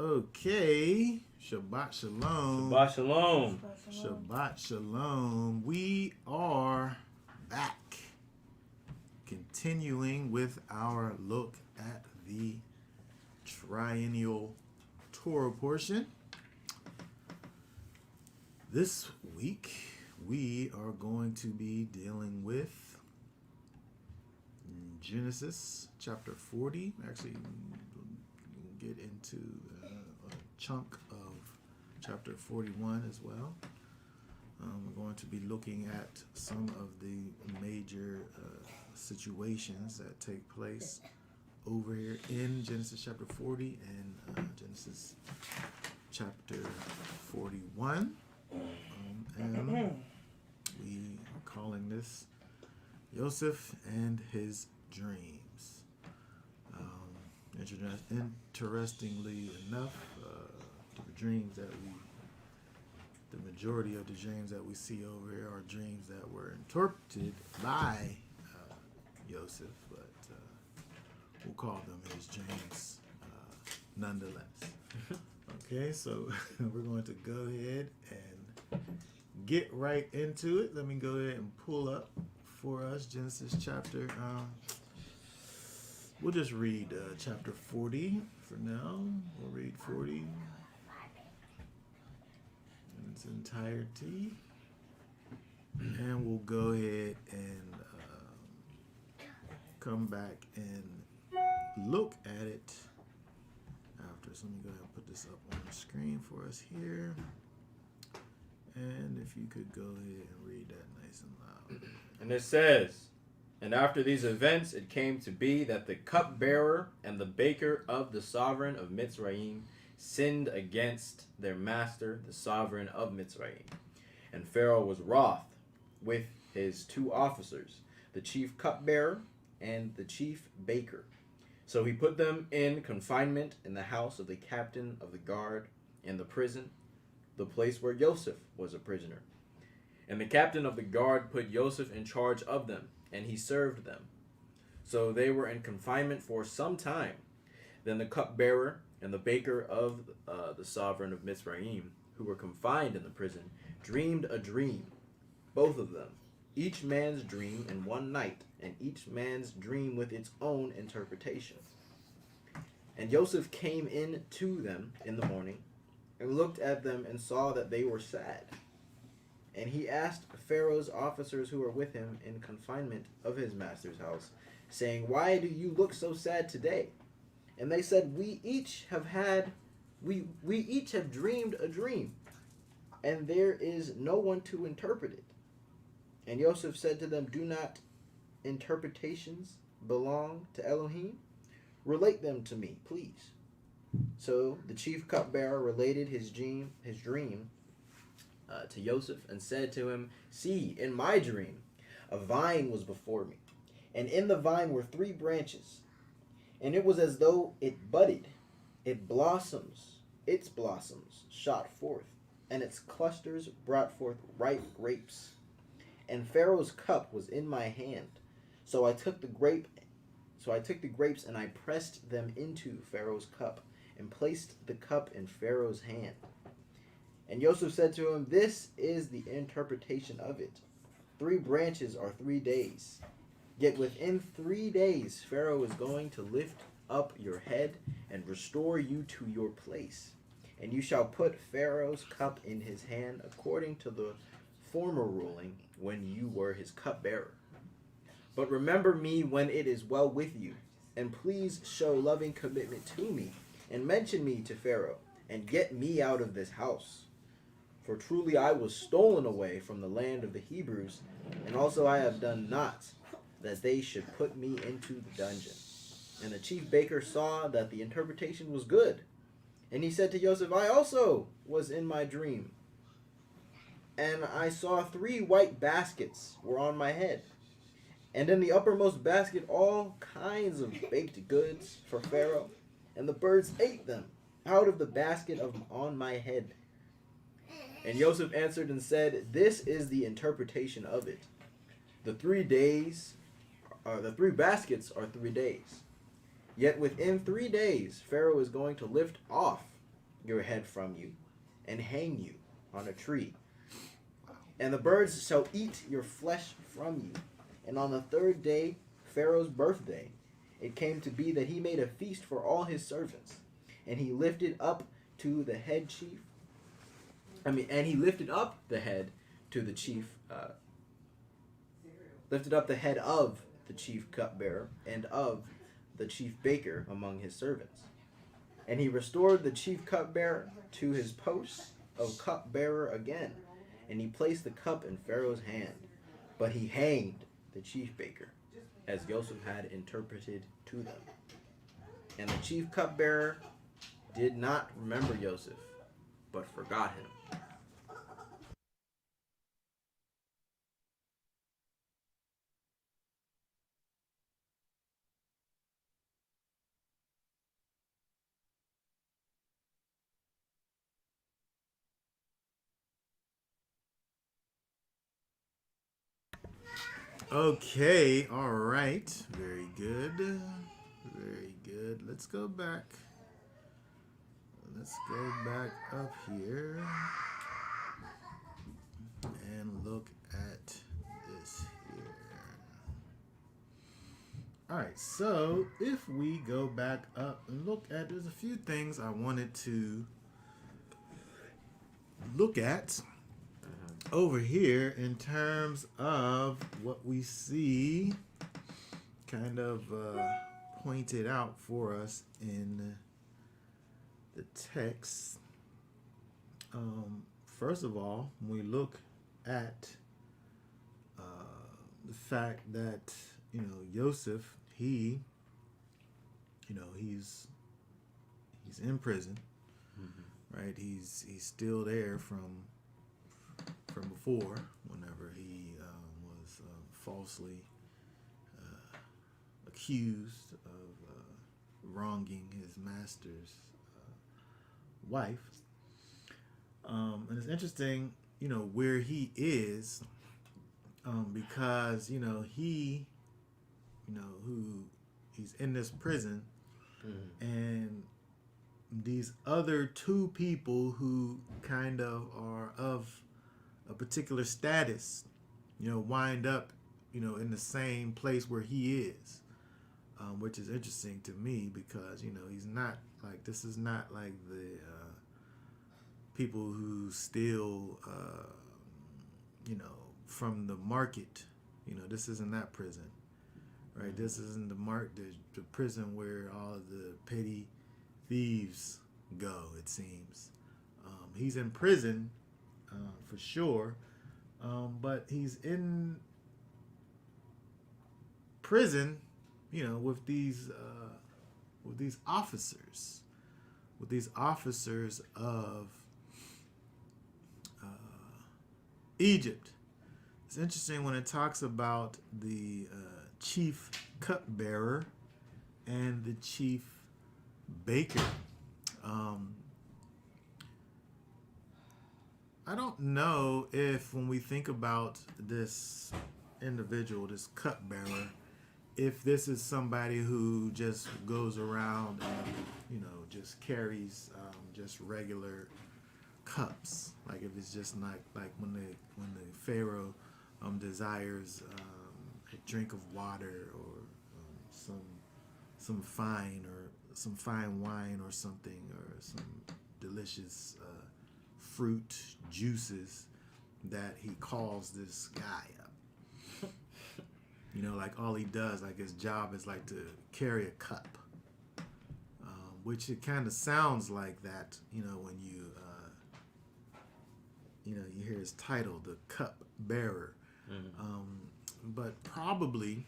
Okay. Shabbat Shalom. Shabbat Shalom. Shabbat Shalom. We are back. Continuing with our look at the triennial Torah portion. This week, we are going to be dealing with Genesis chapter 40. Actually, we'll get into a chunk of chapter 41 as well. We're going to be looking at some of the major situations that take place over here in Genesis chapter 40 and Genesis chapter 41. And we are calling this Yosef and his dreams. Interestingly enough, the majority of the dreams that we see over here are dreams that were interpreted by Yosef, but we'll call them his dreams nonetheless. Okay, so we're going to go ahead and get right into it. Let me go ahead and pull up for us Genesis chapter. We'll just read chapter 40 for now. We'll read 40 in its entirety. And we'll go ahead and come back and look at it after. So let me go ahead and put this up on the screen for us here. And if you could go ahead and read that nice and loud. And it says, "And after these events it came to be that the cupbearer and the baker of the sovereign of Mitzrayim sinned against their master, the sovereign of Mitzrayim. And Pharaoh was wroth with his two officers, the chief cupbearer and the chief baker. So he put them in confinement in the house of the captain of the guard in the prison, the place where Yosef was a prisoner. And the captain of the guard put Yosef in charge of them, and he served them. So they were in confinement for some time. Then the cupbearer and the baker of the sovereign of Mitzrayim, who were confined in the prison, dreamed a dream, both of them, each man's dream in one night, and each man's dream with its own interpretation. And Yosef came in to them in the morning, and looked at them and saw that they were sad. And he asked Pharaoh's officers who were with him in confinement of his master's house, saying, Why do you look so sad today? And they said, We each have dreamed a dream, and there is no one to interpret it. And Yosef said to them, Do not interpretations belong to Elohim? Relate them to me, please. So the chief cupbearer related his dream to Yosef and said to him, See, in my dream, a vine was before me, and in the vine were 3 branches, and it was as though it budded, its blossoms shot forth, and its clusters brought forth ripe grapes. And Pharaoh's cup was in my hand, so I took the grapes and I pressed them into Pharaoh's cup, and placed the cup in Pharaoh's hand. And Yosef said to him, This is the interpretation of it. 3 branches are 3 days. Yet within 3 days Pharaoh is going to lift up your head and restore you to your place. And you shall put Pharaoh's cup in his hand according to the former ruling when you were his cupbearer. But remember me when it is well with you, and please show loving commitment to me, and mention me to Pharaoh, and get me out of this house. For truly I was stolen away from the land of the Hebrews, and also I have done naught that they should put me into the dungeon. And the chief baker saw that the interpretation was good. And he said to Yosef, I also was in my dream, and I saw 3 white baskets were on my head. And in the uppermost basket all kinds of baked goods for Pharaoh, and the birds ate them out of the basket on my head. And Yosef answered and said, This is the interpretation of it. The 3 baskets are 3 days. Yet within 3 days Pharaoh is going to lift off your head from you and hang you on a tree. And the birds shall eat your flesh from you. And on the third day, Pharaoh's birthday, it came to be that he made a feast for all his servants. And he lifted up to the head chief. And he lifted up the head to the chief, lifted up the head of the chief cupbearer and of the chief baker among his servants. And he restored the chief cupbearer to his post of cupbearer again. And he placed the cup in Pharaoh's hand. But he hanged the chief baker, as Yosef had interpreted to them. And the chief cupbearer did not remember Yosef, but forgot him. Okay, all right. Very good. Very good. Let's go back. Let's go back up here and look at this here. All right, so if we go back up and look at, there's a few things I wanted to look at over here in terms of what we see kind of pointed out for us in the text. First of all, when we look at the fact that Yosef, he's in prison, right? He's still there from before, whenever he was falsely accused of wronging his master's wife. And it's interesting, where he is, because he's in this prison, and these other two people who kind of are of a particular status, wind up, in the same place where he is, which is interesting to me because, he's not like, this is not like the people who steal, from the market. This isn't that prison, right? This isn't the prison where all of the petty thieves go, it seems. He's in prison, for sure, but he's in prison, with these officers, of Egypt. It's interesting when it talks about the chief cupbearer and the chief baker. I don't know if when we think about this individual, this cupbearer, if this is somebody who just goes around and just carries just regular cups, like if it's just not like when the Pharaoh desires a drink of water or some fine wine or something, or some delicious fruit juices, that he calls this guy up. Like all he does, like his job is like to carry a cup, which it kind of sounds like that, when you you hear his title, the cup bearer. But probably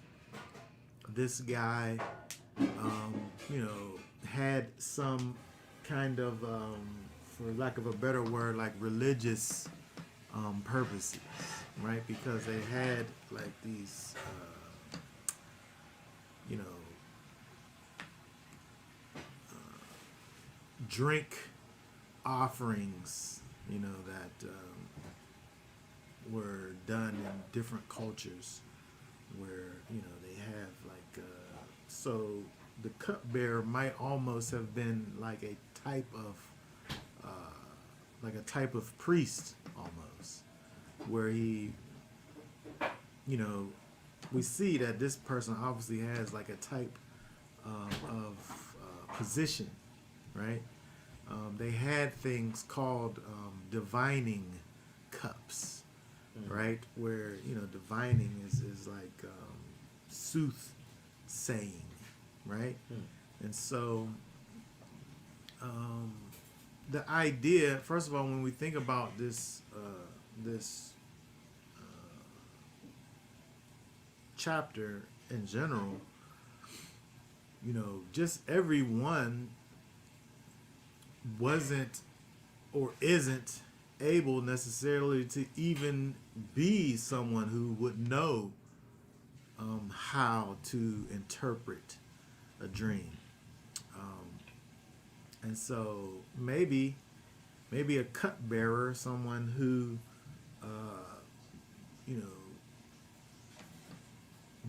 this guy, had some kind of, for lack of a better word, like religious purposes, right? Because they had like these, drink offerings, that were done in different cultures, where they have like so the cupbearer might almost have been like a type of like a type of priest almost, where he, you know, we see that this person obviously has like a type of position, right? They had things called divining cups, right? Where, you know, divining is like soothsaying, right? And so the idea, first of all, when we think about this chapter in general, you know, just everyone wasn't or isn't able necessarily to even be someone who would know how to interpret a dream. And so maybe a cupbearer, someone who you know,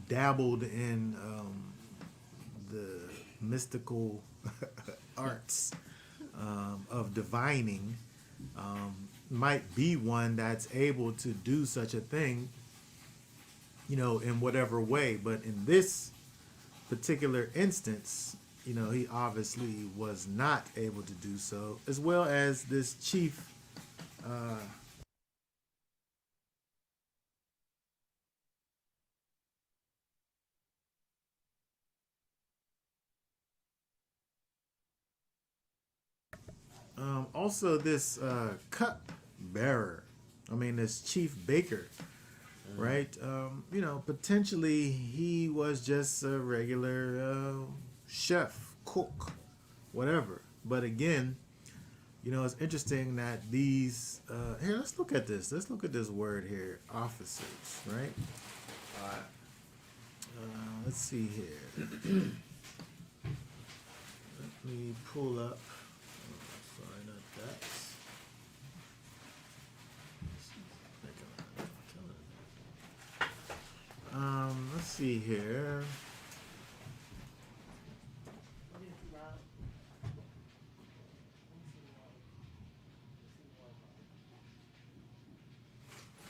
dabbled in the mystical arts of divining, might be one that's able to do such a thing, you know, in whatever way. But in this particular instance, you know, he obviously was not able to do so, as well as this chief. Also, this cup bearer, I mean, this chief baker, right? You know, potentially he was just a regular chef, cook, whatever. But again, you know, it's interesting that these. Here, let's look at this. Let's look at this word here, officers, right? All right. Let's see here. Let me pull up. Oh, sorry, not that. Let's see here.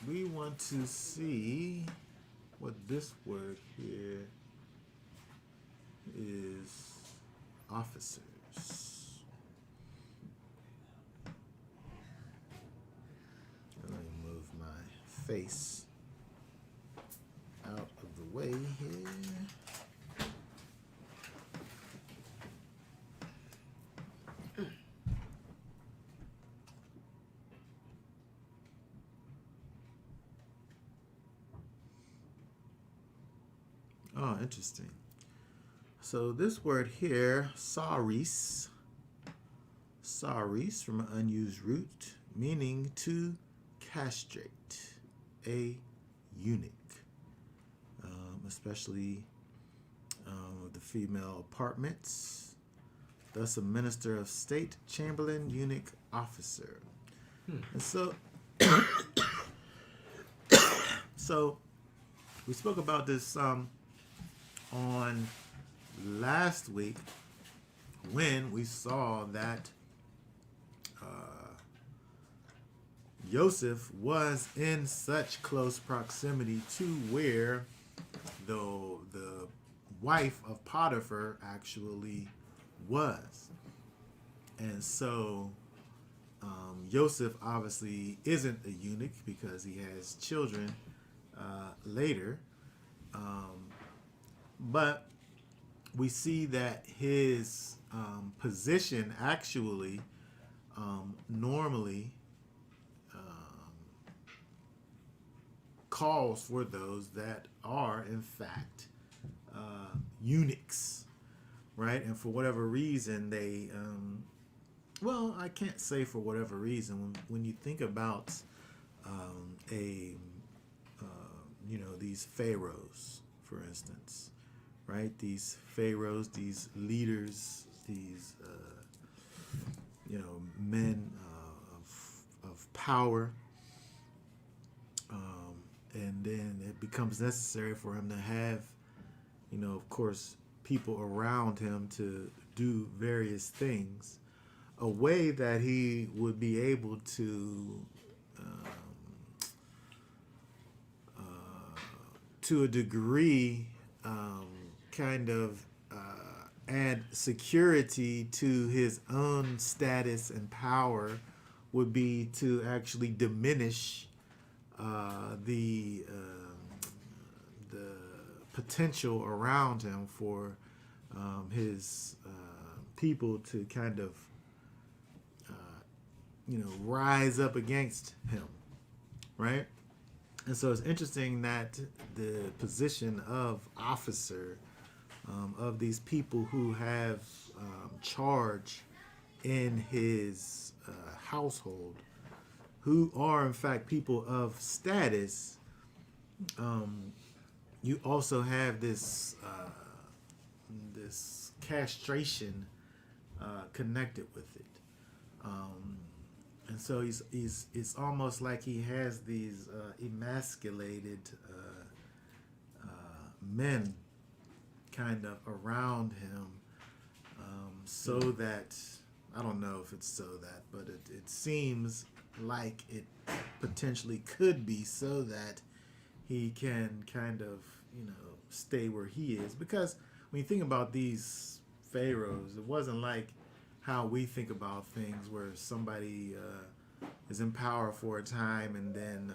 We want to see what this word here is. Officers. Let me move my face out of the way here. Oh, interesting. So this word here, saris, from an unused root, meaning to castrate a eunuch, especially the female apartments. Thus, a minister of state, chamberlain, eunuch, officer. And so, so we spoke about this on last week when we saw that Yosef was in such close proximity to where the wife of Potiphar actually was. And so Yosef obviously isn't a eunuch because he has children later. But we see that his position actually normally calls for those that are, in fact, eunuchs, right? And for whatever reason, they, well, I can't say for whatever reason. When you think about you know, these pharaohs, for instance, right? These pharaohs, these leaders, these you know, men of power, and then it becomes necessary for him to have, you know, of course, people around him to do various things. a way that he would be able to a degree, kind of add security to his own status and power would be to actually diminish the potential around him for his people to kind of rise up against him, right? And so it's interesting that the position of officer of these people who have charge in his household, who are in fact people of status, you also have this this castration connected with it. And so it's almost like he has these emasculated men kind of around him, so that, I don't know if it's so that, but it seems like it potentially could be so that he can kind of, stay where he is. Because when you think about these pharaohs, it wasn't like how we think about things where somebody is in power for a time and then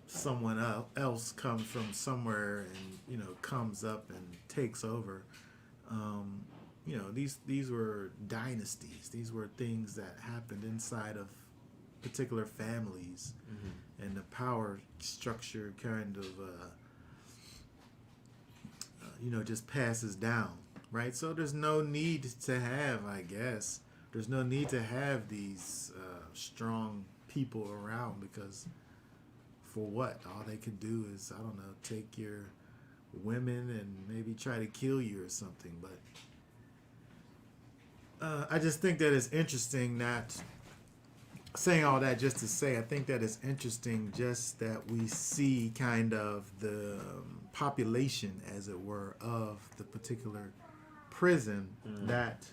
someone else comes from somewhere and comes up and takes over. These were dynasties. These were things that happened inside of particular families, and the power structure kind of just passes down, right? So there's no need to have, I guess, there's no need to have these strong people around, because for what? All they could do is, I don't know, take your women and maybe try to kill you or something. But I just think that it's interesting, not saying all that just to say, I think that it's interesting just that we see kind of the population, as it were, of the particular prison that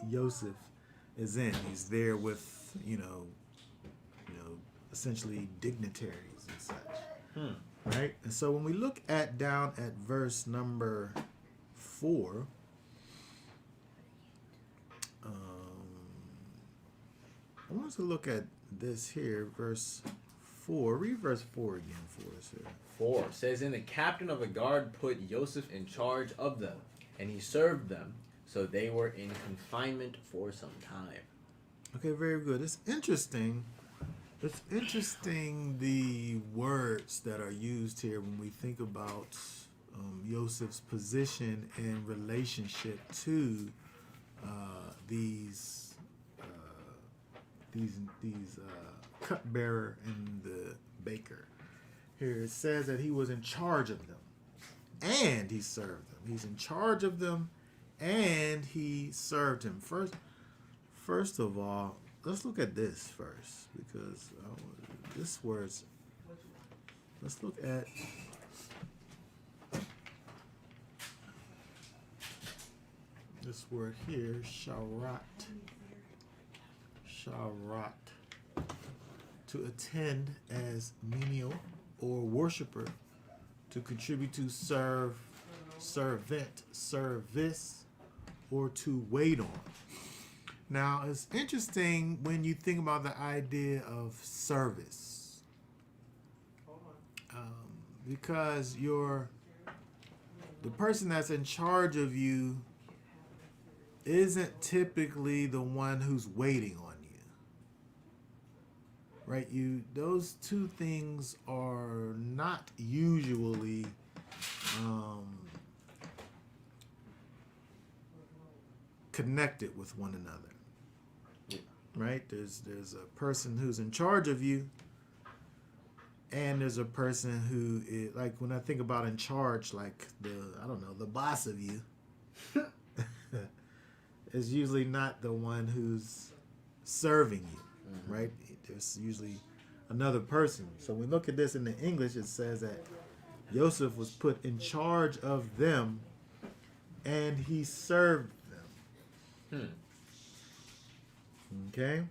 Yosef is in. He's there with, essentially dignitaries and such. Right? And so when we look down at verse number 4, I want us to look at this here, verse 4. Read verse 4 again for us here. 4 says, "And the captain of the guard put Yosef in charge of them, and he served them, so they were in confinement for some time." Okay, very good. It's interesting. It's interesting the words that are used here when we think about Yosef's position in relationship to these cupbearer and the baker. Here it says that he was in charge of them and he served them. He's in charge of them and he served him. First of all, let's look at this first, because this word's. Let's look at. This word here, sharat. Sharat. To attend as menial or worshiper, to contribute to serve, servant, service, or to wait on. Now, it's interesting when you think about the idea of service, because the person that's in charge of you isn't typically the one who's waiting on you, right? Those two things are not usually connected with one another. Right? There's a person who's in charge of you, and there's a person who is, like, when I think about in charge, like the boss of you is usually not the one who's serving you, right? There's usually another person. So when we look at this in the English, it says that Yosef was put in charge of them and he served them. Okay?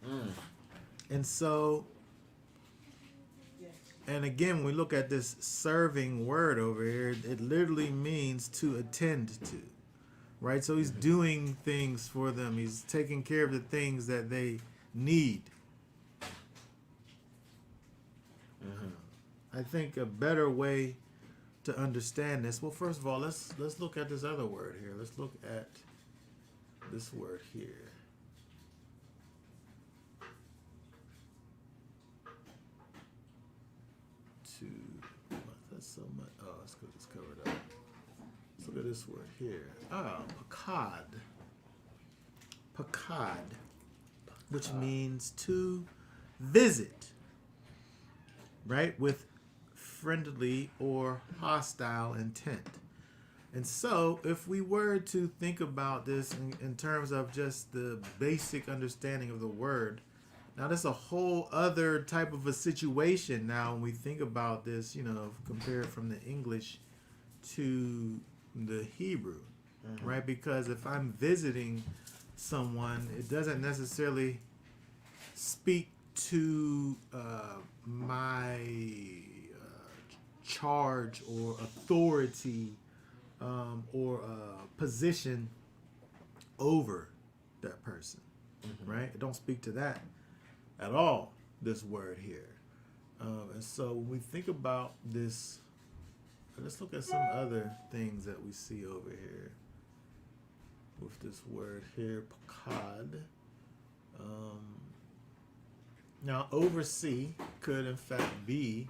And so, and again, when we look at this serving word over here, it literally means to attend to. Right? So he's doing things for them. He's taking care of the things that they need. I think a better way to understand this. Well, first of all, let's look at this other word here. Let's look at this word here. That's so much. Oh, it's because it's covered up. Let's look at this word here. Pakad. Pakad, which means to visit, right? With friendly or hostile intent. And so, if we were to think about this in terms of just the basic understanding of the word, now that's a whole other type of a situation now when we think about this, compared from the English to the Hebrew, right? Because if I'm visiting someone, it doesn't necessarily speak to my charge or authority or position over that person, right? It don't speak to that at all, this word here. And so when we think about this, let's look at some other things that we see over here with this word here, pakad. Now, oversee could in fact be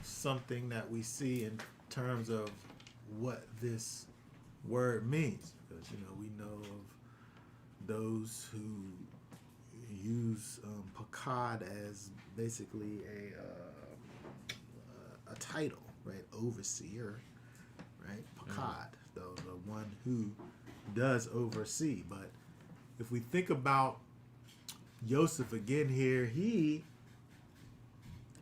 something that we see in terms of what this word means, because we know of those who use pakad as basically a title, right? Overseer, right? Pakad, the one who does oversee. But if we think about Yosef again here, he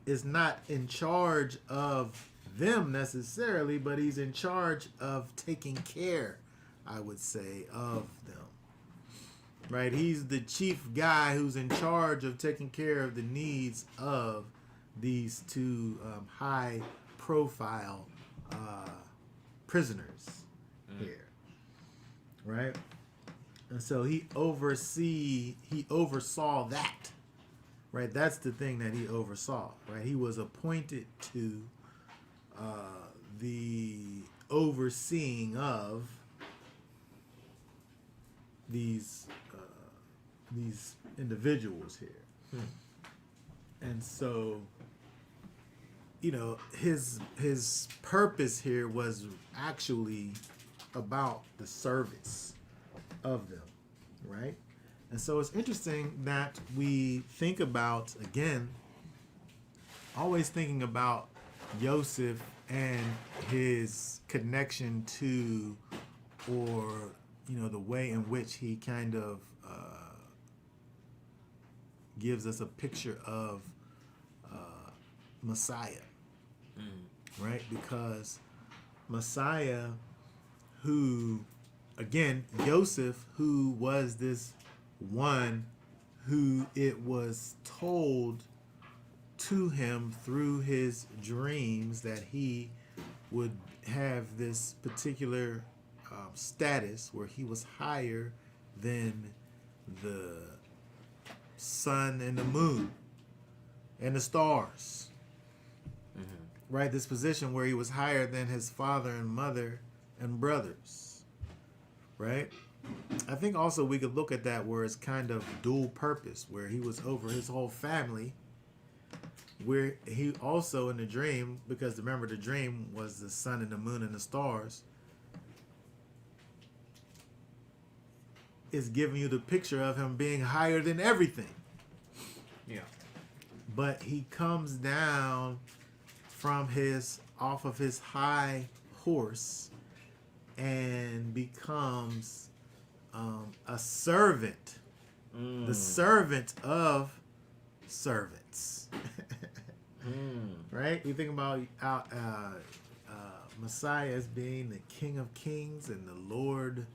is not in charge of them necessarily, but he's in charge of taking care, I would say, of them. Right? He's the chief guy who's in charge of taking care of the needs of these two high profile prisoners here. Right? And so he oversaw that. Right? That's the thing that he oversaw. Right? He was appointed to the overseeing of these individuals here. And so, his purpose here was actually about the service of them, right? And so it's interesting that we think about, again, always thinking about Yosef and his connection to, or, the way in which he kind of gives us a picture of Messiah, right? Because Messiah, who, again, Yosef, who was this one who it was told to him through his dreams that he would have this particular status where he was higher than the sun and the moon and the stars. Right? This position where he was higher than his father and mother and brothers. Right? I think also we could look at that where it's kind of dual purpose, where he was over his whole family, where he also in the dream, because remember the dream was the sun and the moon and the stars, is giving you the picture of him being higher than everything. Yeah. But he comes down from off of his high horse and becomes a servant, the servant of servants. Right? We think about Messiah as being the King of Kings and the Lord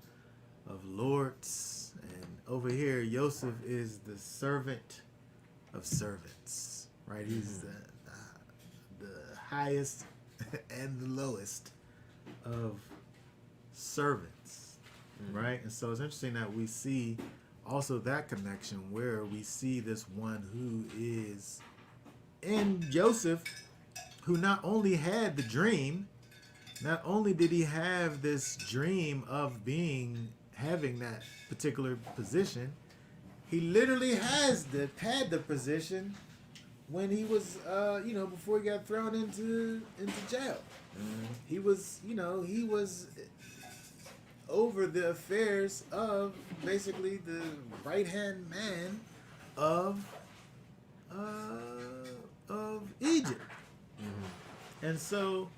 of Lords. And over here, Yosef is the servant of servants, right? He's the highest and the lowest of servants, right? And so it's interesting that we see also that connection where we see this one who is in Joseph, who not only had the dream, not only did he have this dream of having that particular position, he literally had the position when he was before he got thrown into jail. He was over the affairs of basically the right hand man of Egypt. And so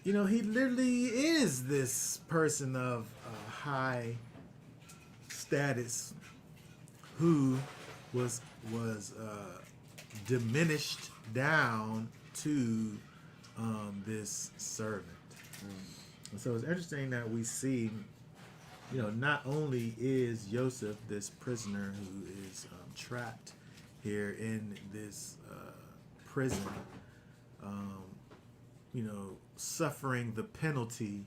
he literally is this person of high status who was diminished down to this servant. And so it's interesting that we see, not only is Yosef this prisoner who is trapped here in this prison, suffering the penalty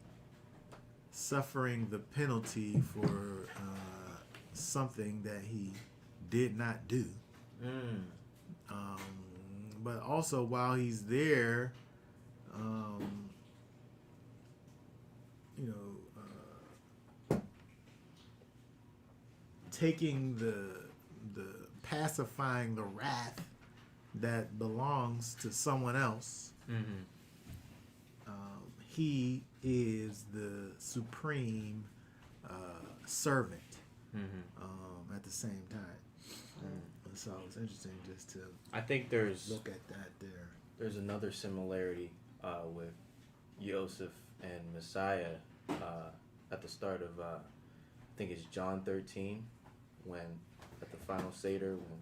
for something that he did not do. But also while he's there, taking the pacifying the wrath that belongs to someone else. He is the supreme servant at the same time. So it's interesting just to I think there's look at that there. There's another similarity with Yosef and Messiah at the start of I think it's John 13, when at the final Seder, when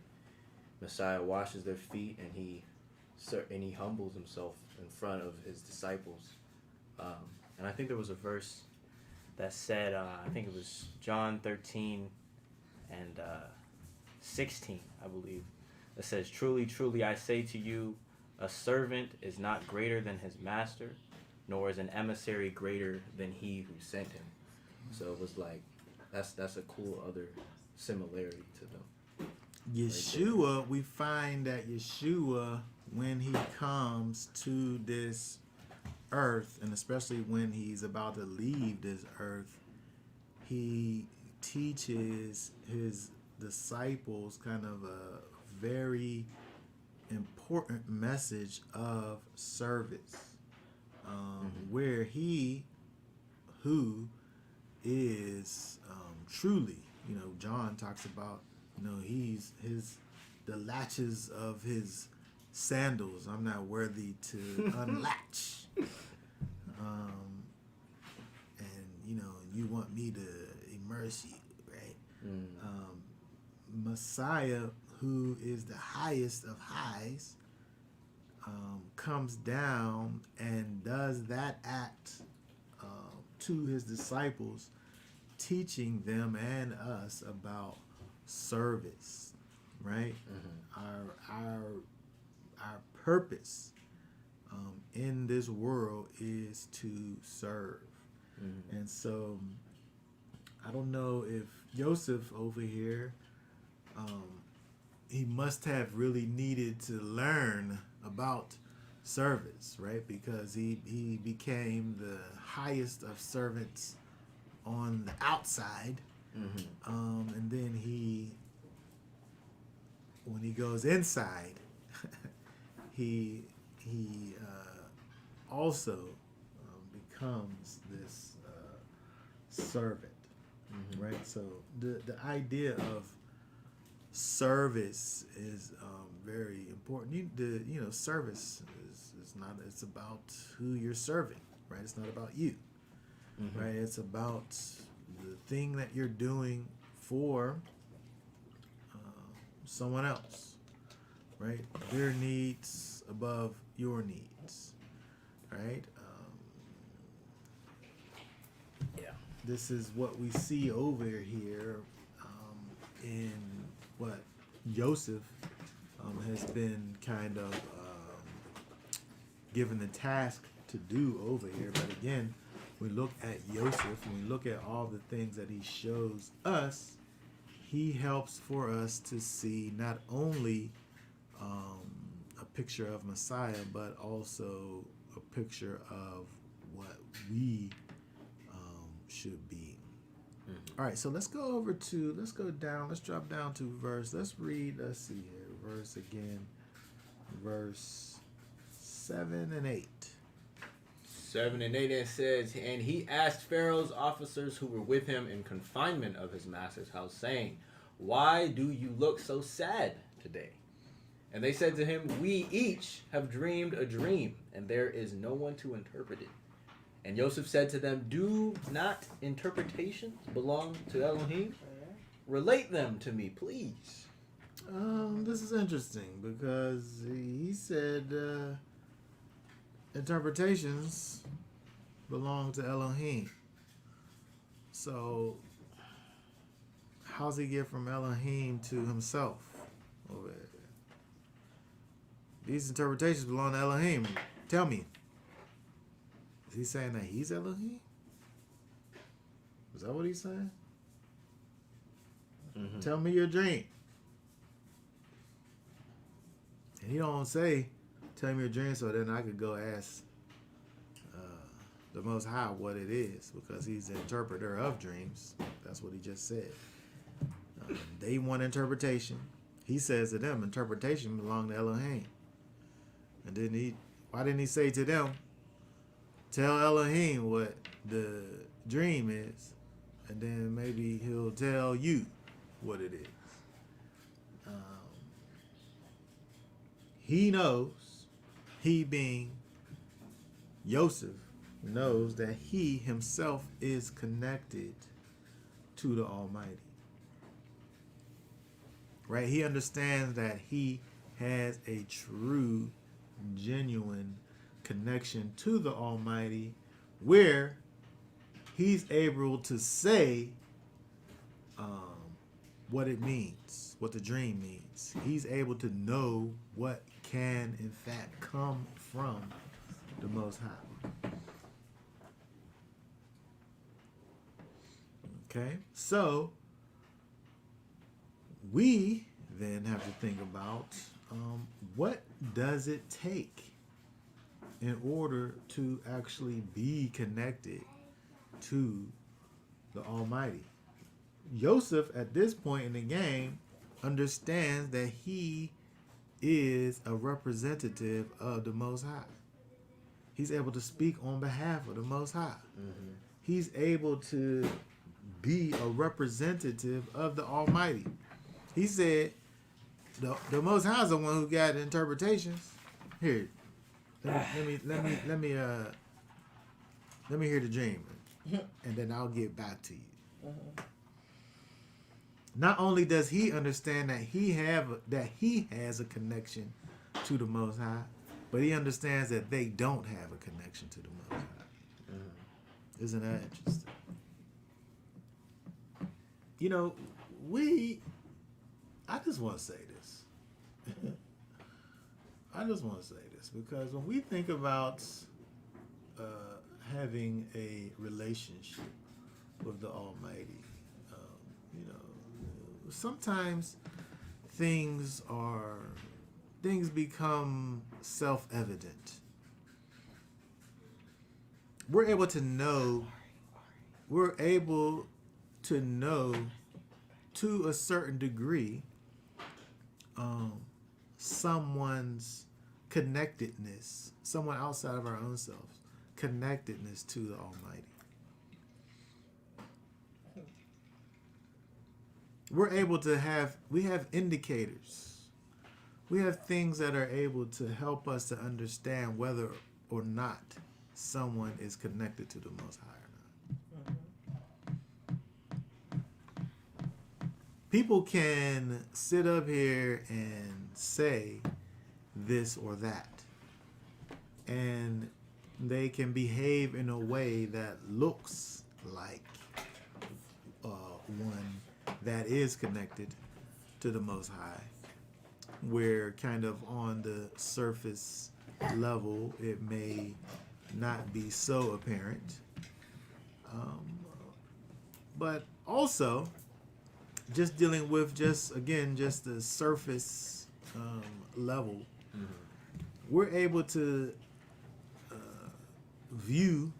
Messiah washes their feet and he humbles himself in front of his disciples. And I think there was a verse that said, I think it was John 13 and 16, I believe, that says, "Truly, truly, I say to you, a servant is not greater than his master, nor is an emissary greater than he who sent him." So it was like, that's a cool other similarity to them. Yeshua, right, we find that Yeshua, when he comes to this earth, and especially when he's about to leave this earth, he teaches his disciples kind of a very important message of service, where he who is truly, John talks about, the latches of his sandals I'm not worthy to unlatch. And you want me to immerse you, right? Messiah, who is the highest of highs, comes down and does that act to his disciples, teaching them and us about service, right? Our purpose in this world is to serve. And so I don't know if Yosef over here, he must have really needed to learn about service, right? Because he became the highest of servants on the outside, and then when he goes inside, he also becomes this servant, right? So the idea of service is very important. Service is not. It's about who you're serving, right? It's not about you, right? It's about the thing that you're doing for someone else, right? Their needs above your needs, right? this is what we see over here in what Yosef has been kind of given the task to do over here. But again, we look at Yosef and we look at all the things that he shows us. He helps for us to see not only a picture of Messiah, but also a picture of what we should be. All right, so let's go down, let's drop down to let's see here, verse 7 and 8. 7 and 8, it says, and he asked Pharaoh's officers who were with him in confinement of his master's house, saying, why do you look so sad today? And they said to him, we each have dreamed a dream, and there is no one to interpret it. And Yosef said to them, do not interpretations belong to Elohim? Relate them to me, please. This is interesting because he said interpretations belong to Elohim. So how's he get from Elohim to himself over there? These interpretations belong to Elohim. Tell me. Is he saying that he's Elohim? Is that what he's saying? Mm-hmm. Tell me your dream. And he don't say, tell me your dream so then I could go ask the Most High what it is, because he's the interpreter of dreams. That's what he just said. They want interpretation. He says to them, interpretation belong to Elohim. And why didn't he say to them, tell Elohim what the dream is, and then maybe he'll tell you what it is. He knows, he being Yosef, knows that he himself is connected to the Almighty. Right? He understands that he has a true, genuine connection to the Almighty, where he's able to say what it means, what the dream means. He's able to know what can in fact come from the Most High. Okay, so we then have to think about what does it take in order to actually be connected to the Almighty. Yosef, at this point in the game, understands that he is a representative of the Most High. He's able to speak on behalf of the Most High. Mm-hmm. He's able to be a representative of the Almighty. He said, the Most High is the one who got interpretations. Here, let me hear the dream, and then I'll get back to you. Mm-hmm. Not only does he understand that he has a connection to the Most High, but he understands that they don't have a connection to the Most High. Mm-hmm. Isn't that interesting? You know, I just want to say this. I just want to say this because when we think about having a relationship with the Almighty, sometimes things become self-evident. We're able to know to a certain degree someone's connectedness, someone outside of our own selves, connectedness to the Almighty. We have indicators. We have things that are able to help us to understand whether or not someone is connected to the Most High or not. People can sit up here and say this or that, and they can behave in a way that looks like that is connected to the Most High, where kind of on the surface level it may not be so apparent. But also, just dealing with just the surface level, we're able to view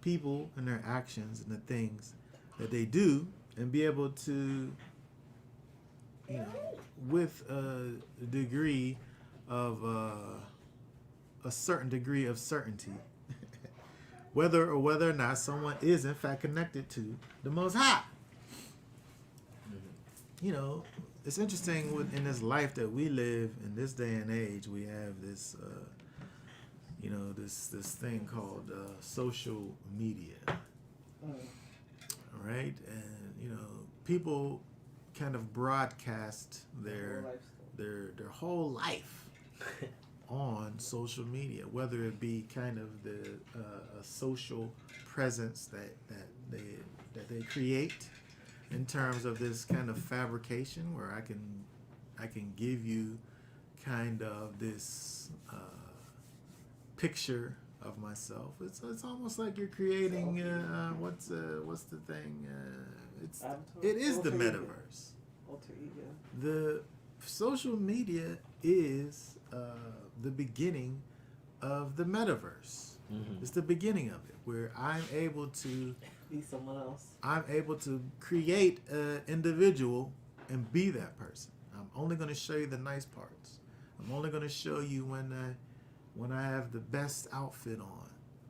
people and their actions and the things that they do and be able to, with a degree of a certain degree of certainty, whether or not someone is in fact connected to the Most High. It's interesting in this life that we live in this day and age. We have this, this thing called social media, right? And people kind of broadcast their whole life on social media, whether it be kind of the a social presence that they create in terms of this kind of fabrication, where I can give you kind of this picture of myself. It's almost like you're creating what's the thing? It is the metaverse. Alter ego. The social media is the beginning of the metaverse. It's the beginning of it, where I'm able to Be someone else. I'm able to create an individual and be that person. I'm only going to show you the nice parts. I'm only going to show you when I have the best outfit on.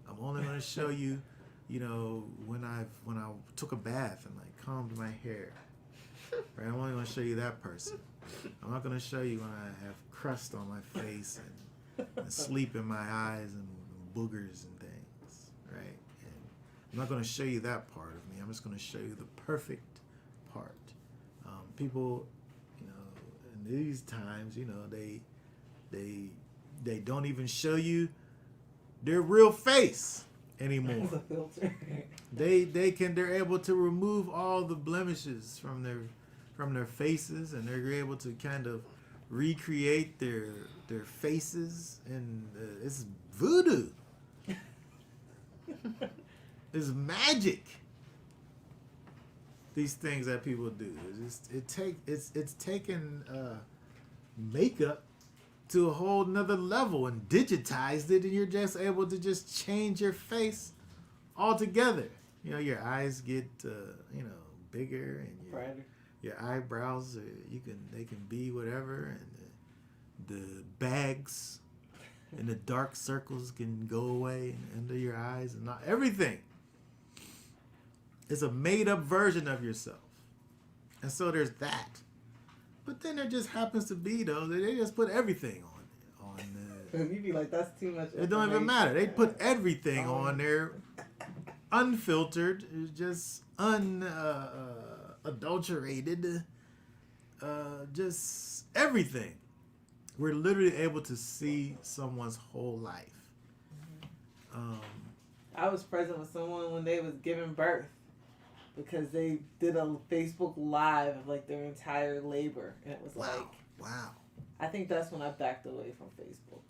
I'm only going to show you, when I took a bath and like combed my hair. Right? I'm only going to show you that person. I'm not going to show you when I have crust on my face and sleep in my eyes and boogers and things. Right? And I'm not going to show you that part of me. I'm just going to show you the perfect part. People, in these times, they don't even show you their real face anymore. As a filter. They're able to remove all the blemishes from their faces, and they're able to kind of recreate their faces, and it's voodoo. It's magic. These things that people do, it's taken makeup to a whole nother level and digitized it, and you're just able to just change your face altogether. Your eyes get bigger, and your eyebrows they can be whatever, and the bags and the dark circles can go away under your eyes, and not everything. It's a made-up version of yourself. And so there's that. But then there just happens to be, though, that they just put everything on You'd be like, that's too much. It don't even matter. They put everything on there, unfiltered, just unadulterated, just everything. We're literally able to see someone's whole life. I was present with someone when they was giving birth, because they did a Facebook Live of like their entire labor, and it was wow. I think that's when I backed away from Facebook.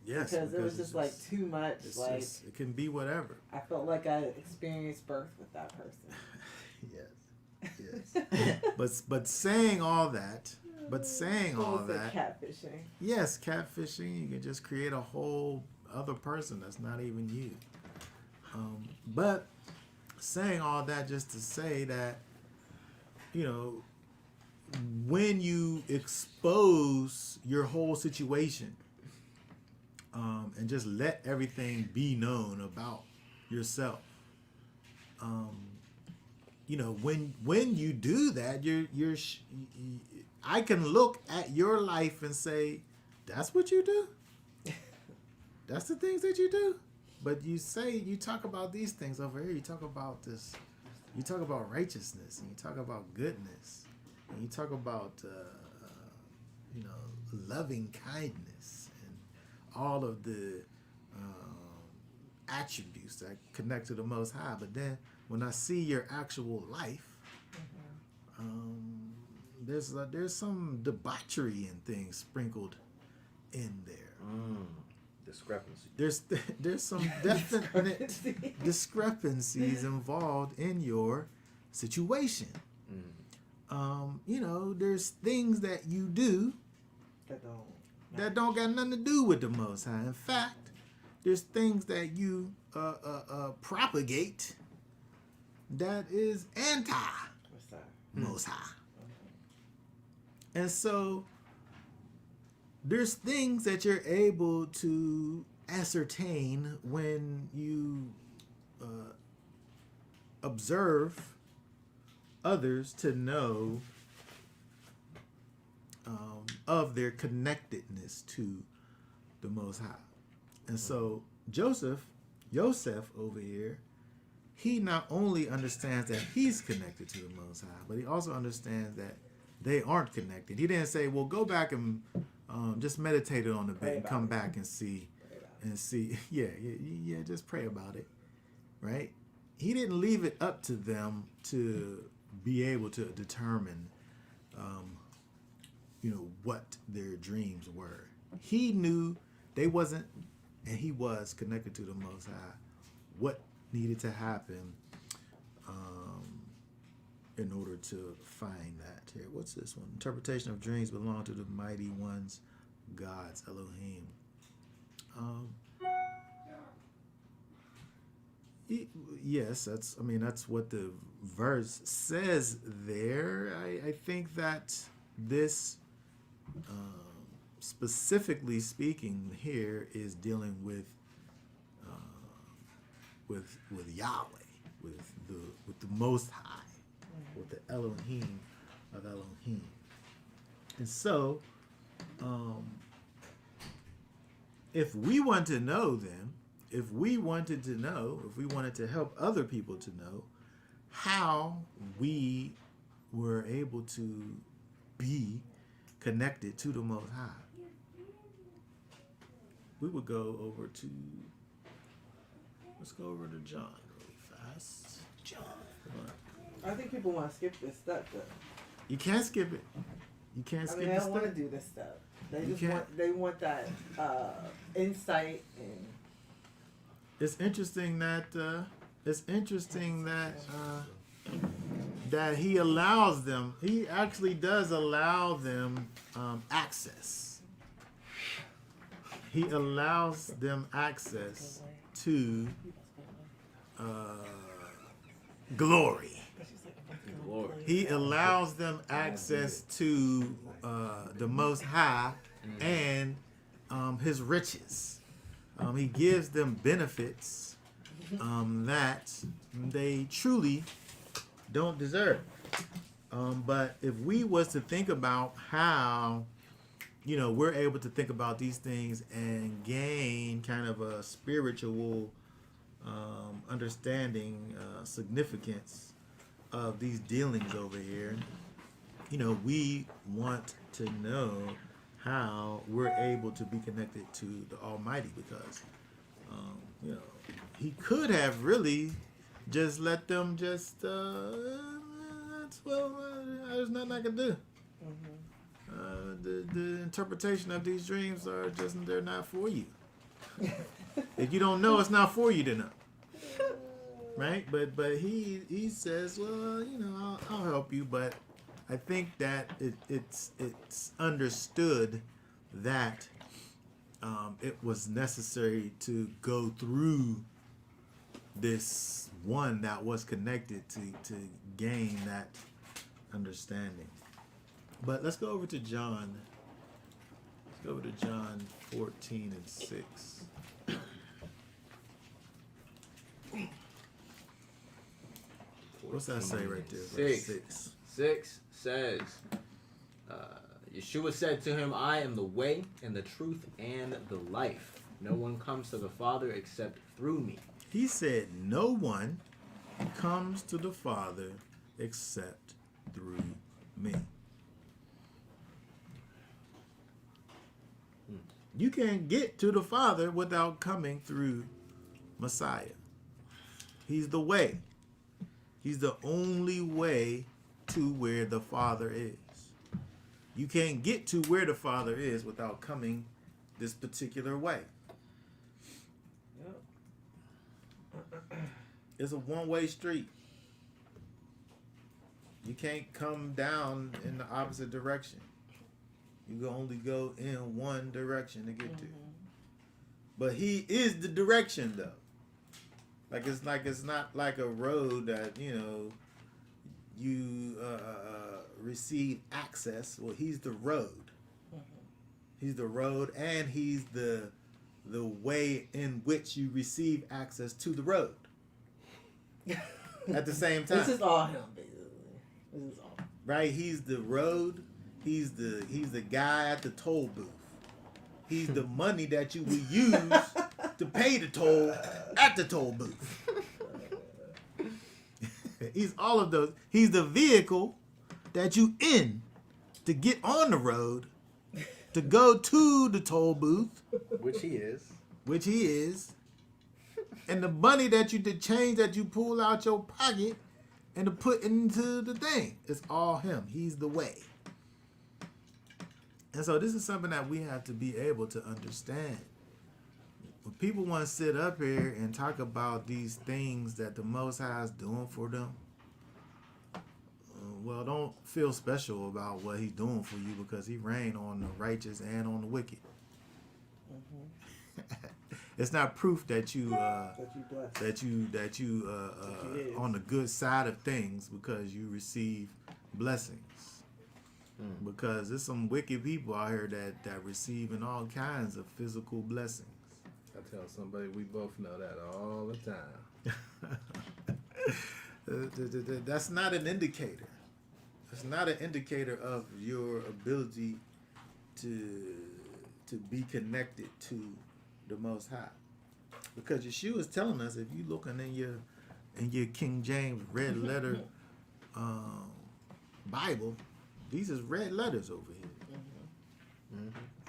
Yes, because it was just like too much. Like it can be whatever. I felt like I experienced birth with that person. Yes. but saying all that, catfishing. Yes, catfishing. You can just create a whole other person that's not even you. But saying all that just to say that, when you expose your whole situation, and just let everything be known about yourself, when you do that, I can look at your life and say, that's what you do? That's the things that you do? But you talk about these things over here. You talk about this. You talk about righteousness, and you talk about goodness, and you talk about, loving kindness, and all of the attributes that connect to the Most High. But then when I see your actual life, there's some debauchery and things sprinkled in there. Discrepancy. There's some definite discrepancies involved in your situation. There's things that you do that don't got nothing to do with the Most High. In fact, there's things that you propagate that is anti-Most High. And so there's things that you're able to ascertain when you observe others to know of their connectedness to the Most High. And so Yosef over here, he not only understands that he's connected to the Most High, but he also understands that they aren't connected. He didn't say, well, go back and just meditate on it a bit and come back and see. Yeah, just pray about it, right? He didn't leave it up to them to be able to determine, what their dreams were. He knew they wasn't, and he was connected to the Most High. What needed to happen in order to find that? Here, what's this one? Interpretation of dreams belong to the mighty ones, gods, Elohim. Yes, that's what the verse says there. I think that this, specifically speaking here, is dealing with Yahweh, with the Most High, with the Elohim of Elohim. And so, if we want to know, then, if we wanted to help other people to know how we were able to be connected to the Most High, we would go over to, let's go over to John really fast. John. I think people want to skip this step, though. You can't skip it. You can't skip it. They don't want to do this stuff. They want that insight and. It's interesting that that he allows them. He actually does allow them access. He allows them access to glory. He allows them access to the Most High and his riches. He gives them benefits that they truly don't deserve. But if we was to think about how, we're able to think about these things and gain kind of a spiritual understanding, significance of these dealings over here, we want to know how we're able to be connected to the Almighty, because he could have really just let them just there's nothing I can do. The interpretation of these dreams are just, they're not for you. If you don't know, it's not for you to know, right? But he says, well, I'll help you, but I think that it's understood that it was necessary to go through this one that was connected to gain that understanding. But let's go over to John. Let's go over to John 14 and 6. What's that say right there? Verse 6. 6 says, Yeshua said to him, I am the way and the truth and the life. No one comes to the Father except through me. He said, no one comes to the Father except through me. You can't get to the Father without coming through Messiah. He's the way. He's the only way to where the Father is. You can't get to where the Father is without coming this particular way. Yep. It's a one-way street. You can't come down in the opposite direction. You can only go in one direction to get to. But he is the direction, though. It's not like a road that you receive access. Well, he's the road. He's the road, and he's the way in which you receive access to the road. At the same time, This is all him, basically. This is all. right? He's the road. He's the guy at the toll booth. He's the money that you will use to pay the toll at the toll booth. He's all of those. He's the vehicle that you in to get on the road to go to the toll booth, Which he is. which he is, and the money the change that you pull out your pocket and to put into the thing. It's all him. He's the way. And so this is something that we have to be able to understand. When people want to sit up here and talk about these things that the Most High is doing for them, well, don't feel special about what he's doing for you, because he reigns on the righteous and on the wicked. It's not proof that you That you bless. on the good side of things because you receive blessings. Because there's some wicked people out here that receiving all kinds of physical blessings. I tell somebody we both know that all the time. That's not an indicator. It's not an indicator of your ability to be connected to the Most High. Because Yeshua is telling us, if you looking in your King James red letter Bible, these is red letters over here.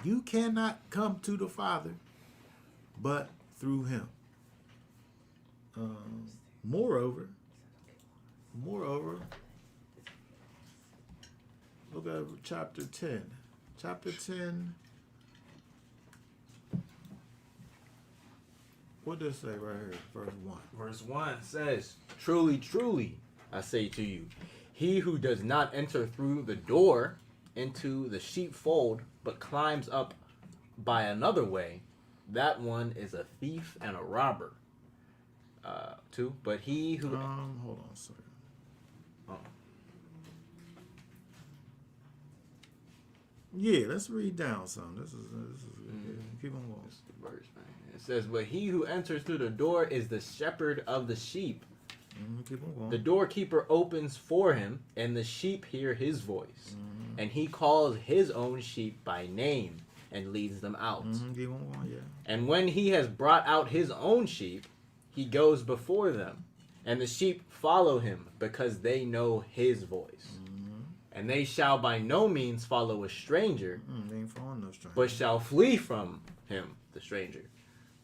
You cannot come to the Father but through him. Moreover, look at chapter 10. Chapter 10. What does it say right here? Verse 1. Verse 1 says, "Truly, truly, I say to you, he who does not enter through the door into the sheepfold, but climbs up by another way, that one is a thief and a robber." 2. But he who... Hold on a second. Oh. Yeah, let's read down some. This is keep on going. That's the verse, man. It says, "But he who enters through the door is the shepherd of the sheep. Keep on going. The doorkeeper opens for him, and the sheep hear his voice. And he calls his own sheep by name and leads them out. Keep on going, yeah. And when he has brought out his own sheep, he goes before them. And the sheep follow him because they know his voice. And they shall by no means follow a stranger, They ain't following no stranger. but shall flee from him, the stranger,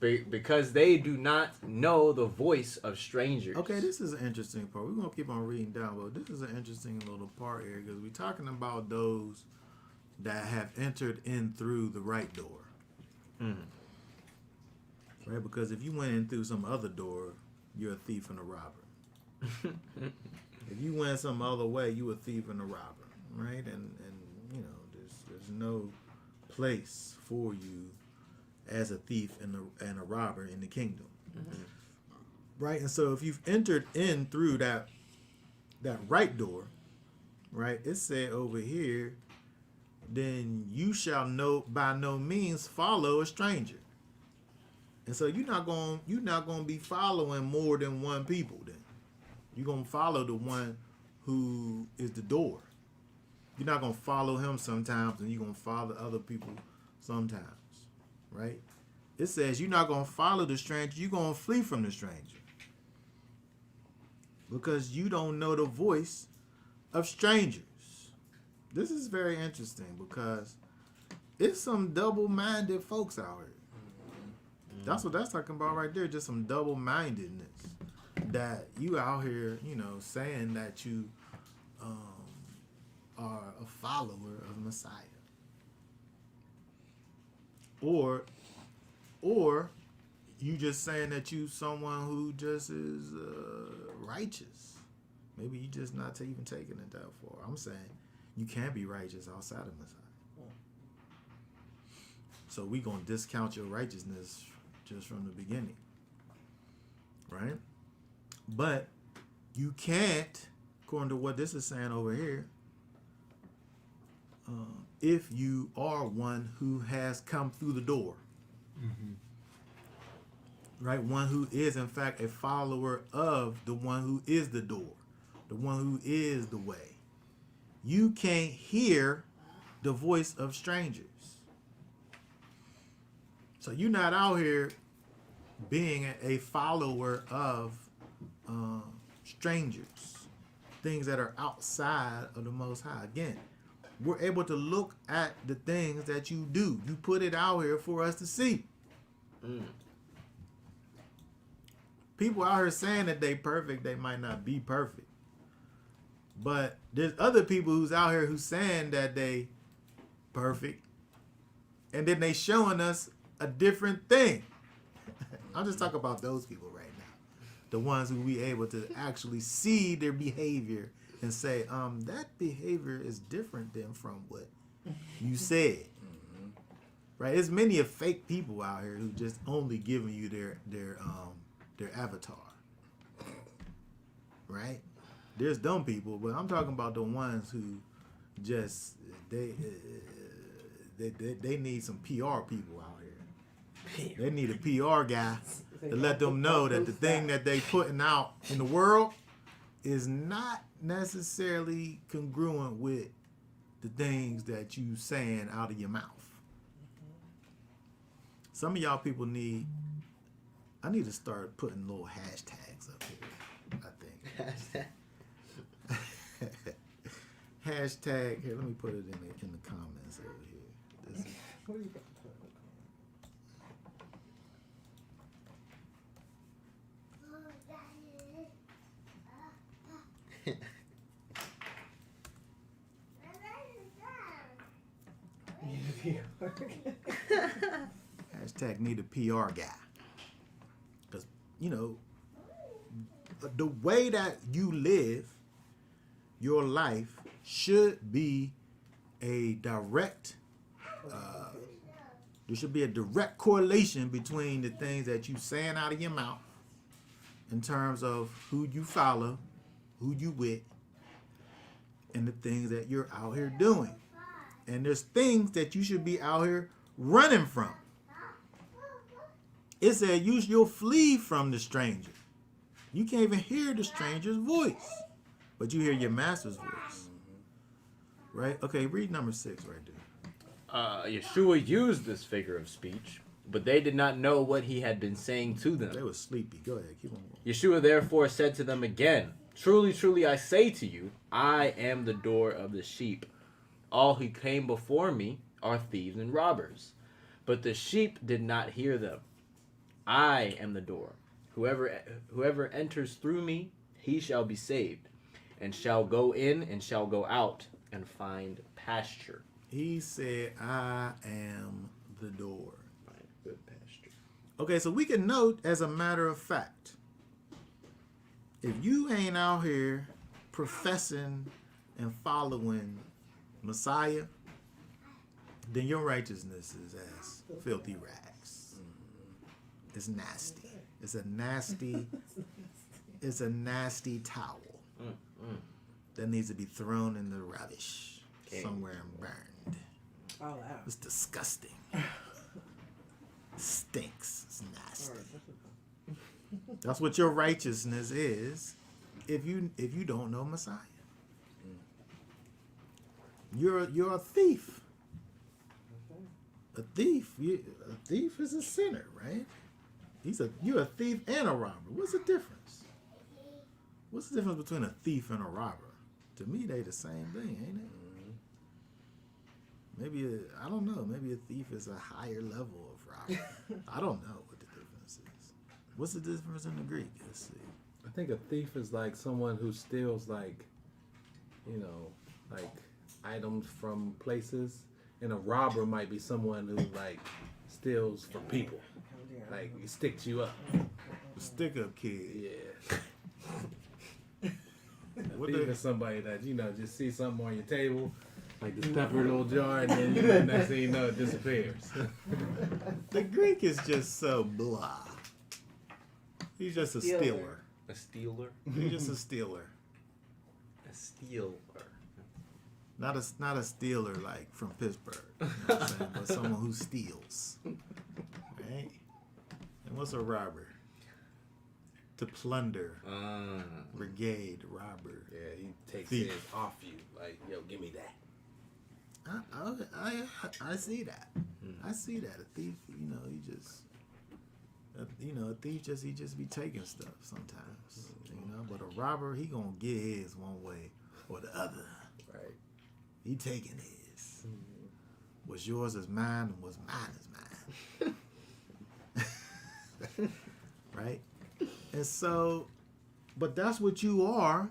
because they do not know the voice of strangers." Okay, this is an interesting part. We're going to keep on reading down, but this is an interesting little part here, because we're talking about those that have entered in through the right door. Right? Because if you went in through some other door, you're a thief and a robber. If you went some other way, you a thief and a robber. Right? And there's no place for you as a thief and a robber in the kingdom. Right? And so if you've entered in through that right door, right, it said over here, then you shall by no means follow a stranger. And so you're not going to be following more than one people then. You're going to follow the one who is the door. You're not going to follow him sometimes, and you're going to follow other people sometimes. Right? It says you're not going to follow the stranger. You're going to flee from the stranger. Because you don't know the voice of strangers. This is very interesting because it's some double-minded folks out here. That's what that's talking about right there. Just some double-mindedness. That you out here, saying that you follower of Messiah. Or you just saying that you someone who just is righteous. Maybe you just not even taking it that far. I'm saying you can't be righteous outside of Messiah. So we gonna discount your righteousness just from the beginning, right? But you can't, according to what this is saying over here, if you are one who has come through the door, right? One who is in fact a follower of the one who is the door, the one who is the way. You can't hear the voice of strangers. So you're not out here being a follower of strangers, things that are outside of the Most High. Again, we're able to look at the things that you do. You put it out here for us to see. People out here saying that they perfect, they might not be perfect. But there's other people who's out here who's saying that they perfect, and then they showing us a different thing. I'm just talking about those people right now. The ones who we able to actually see their behavior and say, that behavior is different than from what you said. Right? There's many of fake people out here who just only giving you their avatar. Right? There's dumb people, but I'm talking about the ones who just they need some PR people out here. They need a PR guy to let them know that the thing that they putting out in the world is not necessarily congruent with the things that you saying out of your mouth. Some of y'all people I need to start putting little hashtags up here, I think. Hashtag, here, let me put it in the comments over here. This is, What do you got? hashtag need a PR guy. Because, the way that you live your life should be a direct, there should be a direct correlation between the things that you saying out of your mouth in terms of who you follow, who you with, and the things that you're out here doing. And there's things that you should be out here running from. It said you'll flee from the stranger. You can't even hear the stranger's voice, but you hear your master's voice. Right? Okay, read number 6 right there. Yeshua used this figure of speech, but they did not know what he had been saying to them. They were sleepy. Go ahead, keep on going. Yeshua therefore said to them again, "Truly, truly, I say to you, I am the door of the sheep. All who came before me are thieves and robbers, but the sheep did not hear them. I am the door. Whoever enters through me, he shall be saved, and shall go in and shall go out and find pasture." He said, I am the door. Find good pasture. Okay, so we can note, as a matter of fact, if you ain't out here professing and following Messiah, then your righteousness is as filthy rags. It's nasty. It's a nasty towel that needs to be thrown in the rubbish somewhere and burned. Oh, wow. It's disgusting. Stinks. It's nasty. That's what your righteousness is if you don't know Messiah. You're a thief. A thief is a sinner, right? You're a thief and a robber. What's the difference? What's the difference between a thief and a robber? To me, they the same thing, ain't it? Maybe I don't know. Maybe a thief is a higher level of robber. I don't know what the difference is. What's the difference in the Greek? Let's see. I think a thief is like someone who steals like items from places, and a robber might be someone who like steals from people, like he sticks you up. Stick up kid. Yeah. What Thief the- is somebody that just see something on your table, like the pepper little jar, and then next thing you know it disappears. The Greek is just so blah. He's just a Stealer. stealer. A stealer. He's just a stealer. A stealer. Not a stealer like from Pittsburgh, you know what I'm saying? But someone who steals. Right? And what's a robber? To plunder, brigade, robber. Yeah, he takes Thief. it off you, like, yo, give me that. I see that. I see that. A thief, he just, a thief he just be taking stuff sometimes, But a robber, he gonna get his one way or the other. Right. He taking his. What's yours is mine, and what's mine is mine. Right? And so, but that's what you are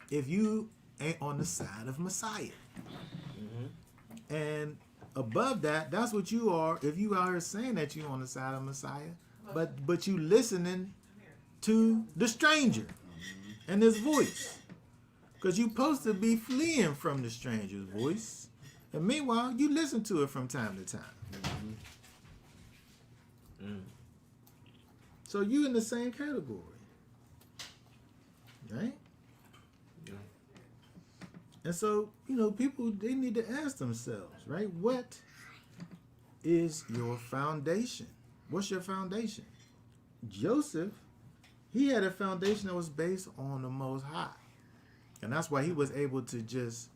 if you ain't on the side of Messiah. And above that, that's what you are if you out here saying that you on the side of Messiah, but you listening to the stranger and his voice. Because you supposed to be fleeing from the stranger's voice. And meanwhile, you listen to it from time to time. So you in the same category. Right? Yeah. And so, people, they need to ask themselves, right? What is your foundation? What's your foundation? Joseph, he had a foundation that was based on the Most High. And that's why he was able to just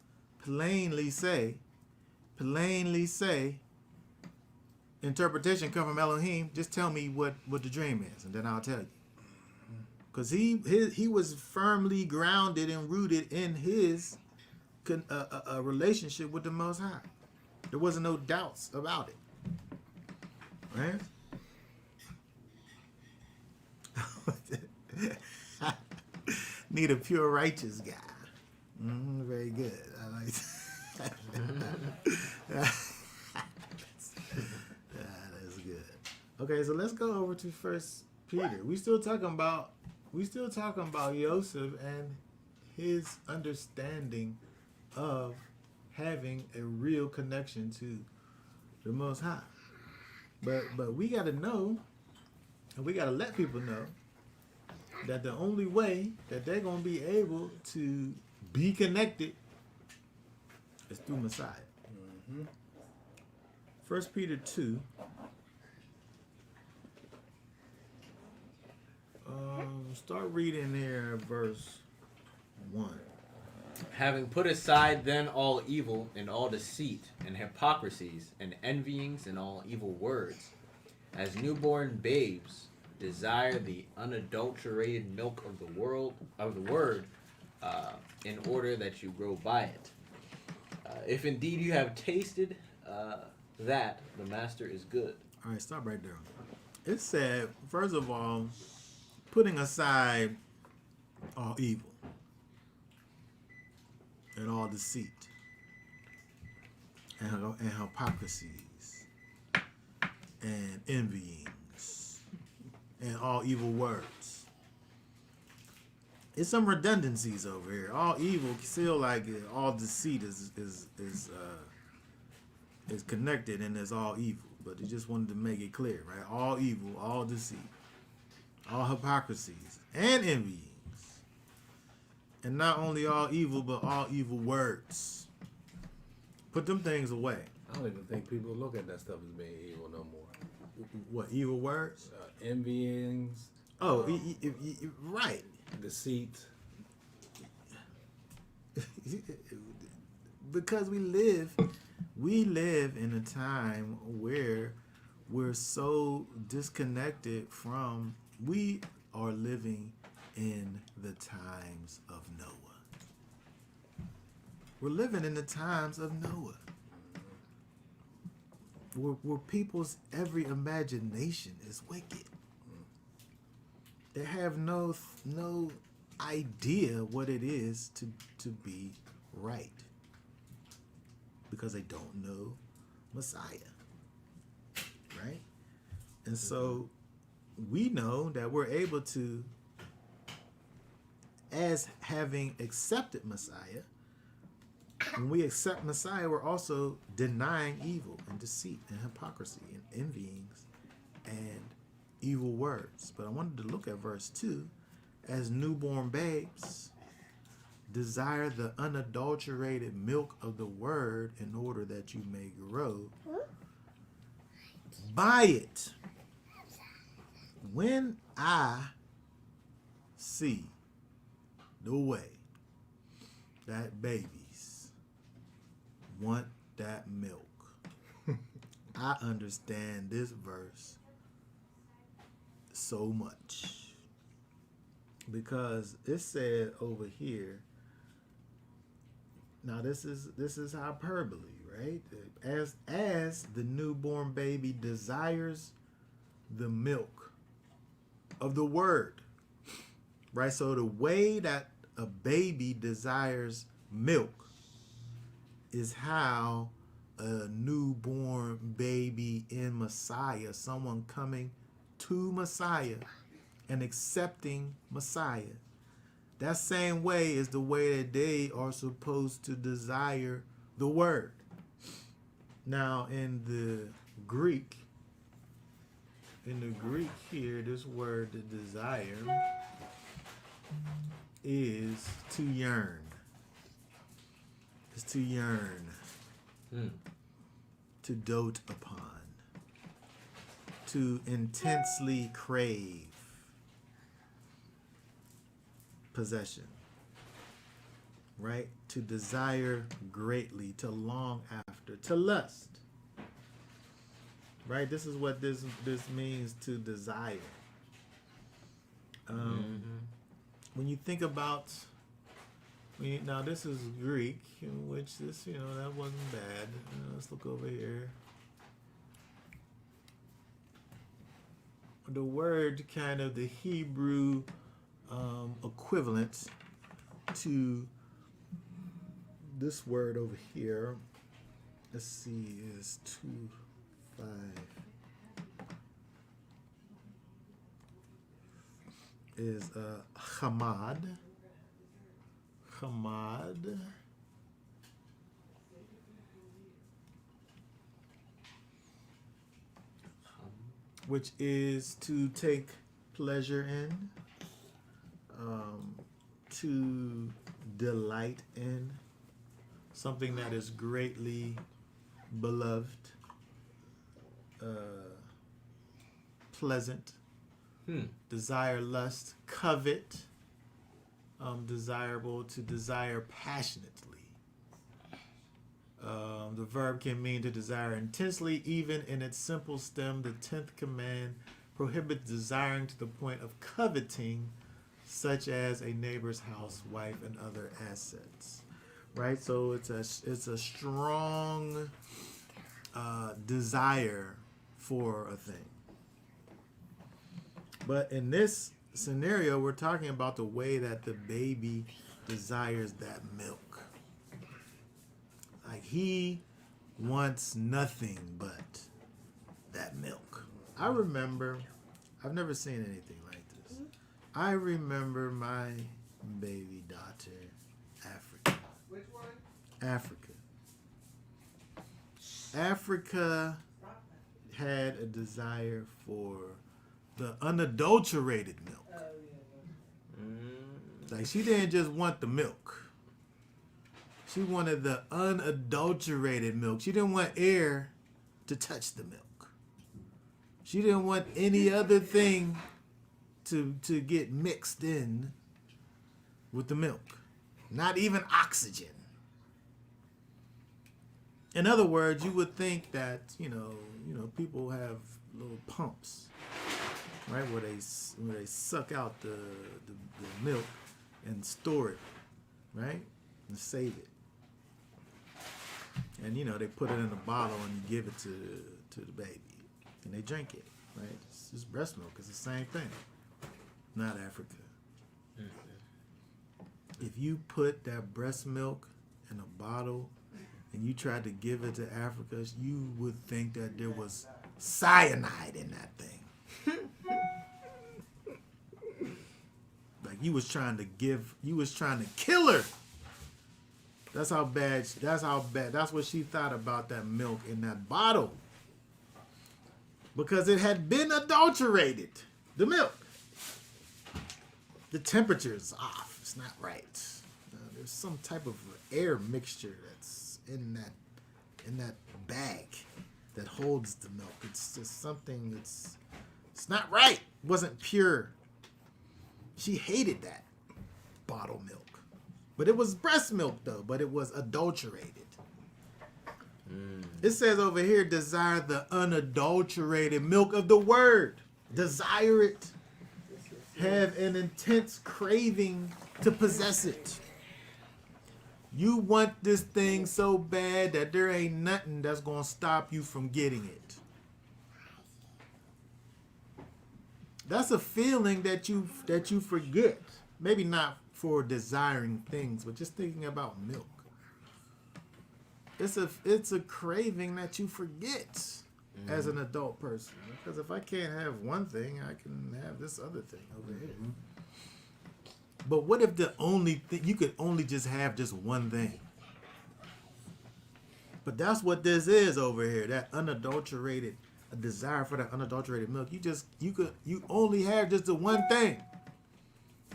plainly say, interpretation come from Elohim, just tell me what the dream is, and then I'll tell you. Because he was firmly grounded and rooted in his a relationship with the Most High. There wasn't no doubts about it. Right? Need a pure righteous guy. Very good. I like that. That's good. Okay, so let's go over to First Peter. We still talking about Yosef and his understanding of having a real connection to the Most High. But we got to know, and we got to let people know that the only way that they're going to be able to be connected is through Messiah. First Peter 2. Start reading there at verse 1. Having put aside then all evil and all deceit and hypocrisies and envyings and all evil words, as newborn babes desire the unadulterated milk of the word, in order that you grow by it. If indeed you have tasted that the master is good. All right, stop right there. It said, first of all, putting aside all evil and all deceit and hypocrisies and envyings and all evil words. It's some redundancies over here. All evil, still like it, all deceit is connected and is all evil. But he just wanted to make it clear, right? All evil, all deceit, all hypocrisies and envyings. And not only all evil, but all evil words. Put them things away. I don't even think people look at that stuff as being evil no more. What, evil words? Envyings. Oh, right. Deceit. Because we live in a time where we're so disconnected from, we are living in the times of Noah. We're living in the times of Noah. Where people's every imagination is wicked. They have no idea what it is to be right. because they don't know Messiah, right? And so we know that we're able to, as having accepted Messiah, when we accept Messiah, we're also denying evil and deceit and hypocrisy and envyings and evil words. But I wanted to look at verse 2. As newborn babes, desire the unadulterated milk of the word in order that you may grow by it. When I see the way that babies want that milk, I understand this verse so much. Because it said over here, now this is hyperbole, right? As the newborn baby desires the milk of the word, right? So the way that a baby desires milk is how a newborn baby in Messiah, someone coming to Messiah and accepting Messiah, that same way is the way that they are supposed to desire the word. Now in the Greek here, this word to desire is to yearn. It's to yearn, to dote upon, to intensely crave possession, right? To desire greatly, to long after, to lust, right? This is what this means, to desire. When you think about, now this is Greek, in which this, that wasn't bad. Let's look over here. The word, kind of the Hebrew equivalent to this word over here, let's see, is 2:5. Is chamad, which is to take pleasure in, to delight in, something that is greatly beloved, pleasant, desire, lust, covet, desirable, to desire passionately. The verb can mean to desire intensely. Even in its simple stem, the 10th command prohibits desiring to the point of coveting, such as a neighbor's house, wife, and other assets. Right? So it's a strong desire for a thing. But in this scenario, we're talking about the way that the baby desires that milk. Like, he wants nothing but that milk. I remember, I've never seen anything like this. I remember my baby daughter, Africa. Which one? Africa. Africa had a desire for the unadulterated milk. Oh, yeah. Like, she didn't just want the milk. She wanted the unadulterated milk. She didn't want air to touch the milk. She didn't want any other thing to get mixed in with the milk. Not even oxygen. In other words, you would think that, people have little pumps, right, where they suck out the milk and store it, right, and save it. And they put it in a bottle and you give it to the baby, and they drink it, right? It's just breast milk. It's the same thing. Not Africa. If you put that breast milk in a bottle and you tried to give it to Africa, you would think that there was cyanide in that thing. Like you was trying to kill her. That's how bad, that's what she thought about that milk in that bottle. Because it had been adulterated, the milk. The temperature is off, it's not right. There's some type of air mixture that's in that bag that holds the milk. It's just something it's not right. It wasn't pure. She hated that bottle milk. But it was breast milk though, but it was adulterated. It says over here, desire the unadulterated milk of the word. Desire it. Have an intense craving to possess it. You want this thing so bad that there ain't nothing that's going to stop you from getting it. That's a feeling that you forget. Maybe not for desiring things, but just thinking about milk. It's a craving that you forget as an adult person. Because if I can't have one thing, I can have this other thing over here. But what if the only thing you could only just have just one thing? But that's what this is over here. That unadulterated, a desire for that unadulterated milk. You only have just the one thing,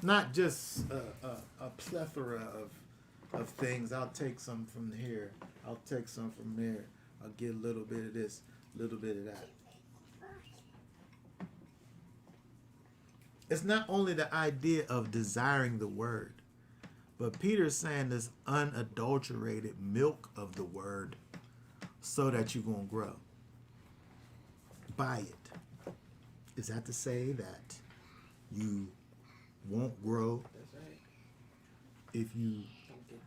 not just a plethora of things. I'll take some from here. I'll take some from there. I'll get a little bit of this, a little bit of that. It's not only the idea of desiring the word, but Peter's saying this unadulterated milk of the word so that you're going to grow. Buy it. Is that to say that you won't grow if you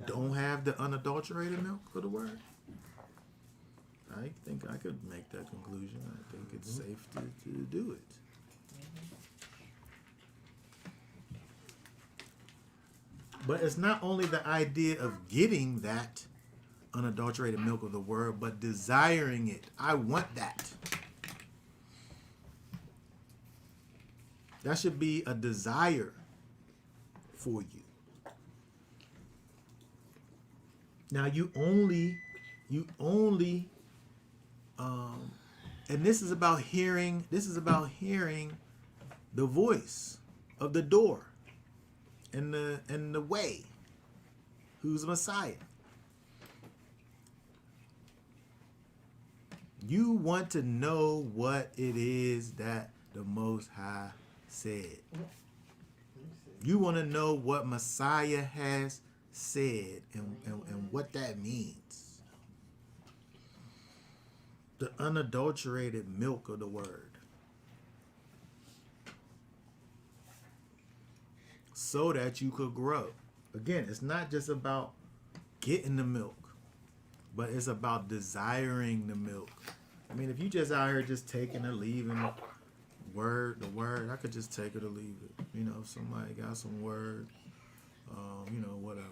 don't have the unadulterated milk of the word? I think I could make that conclusion. I think it's safe to do it. But it's not only the idea of getting that unadulterated milk of the word, but desiring it. I want that. That should be a desire for you. Now you only, and this is about hearing the voice of the door and the way, who's Messiah. You want to know what it is that the Most High said. You want to know what Messiah has said and what that means. The unadulterated milk of the word. So that you could grow. Again, it's not just about getting the milk, but it's about desiring the milk. I mean, if you just out here just taking or leaving the word, I could just take it or leave it. You know, if somebody got some word, whatever.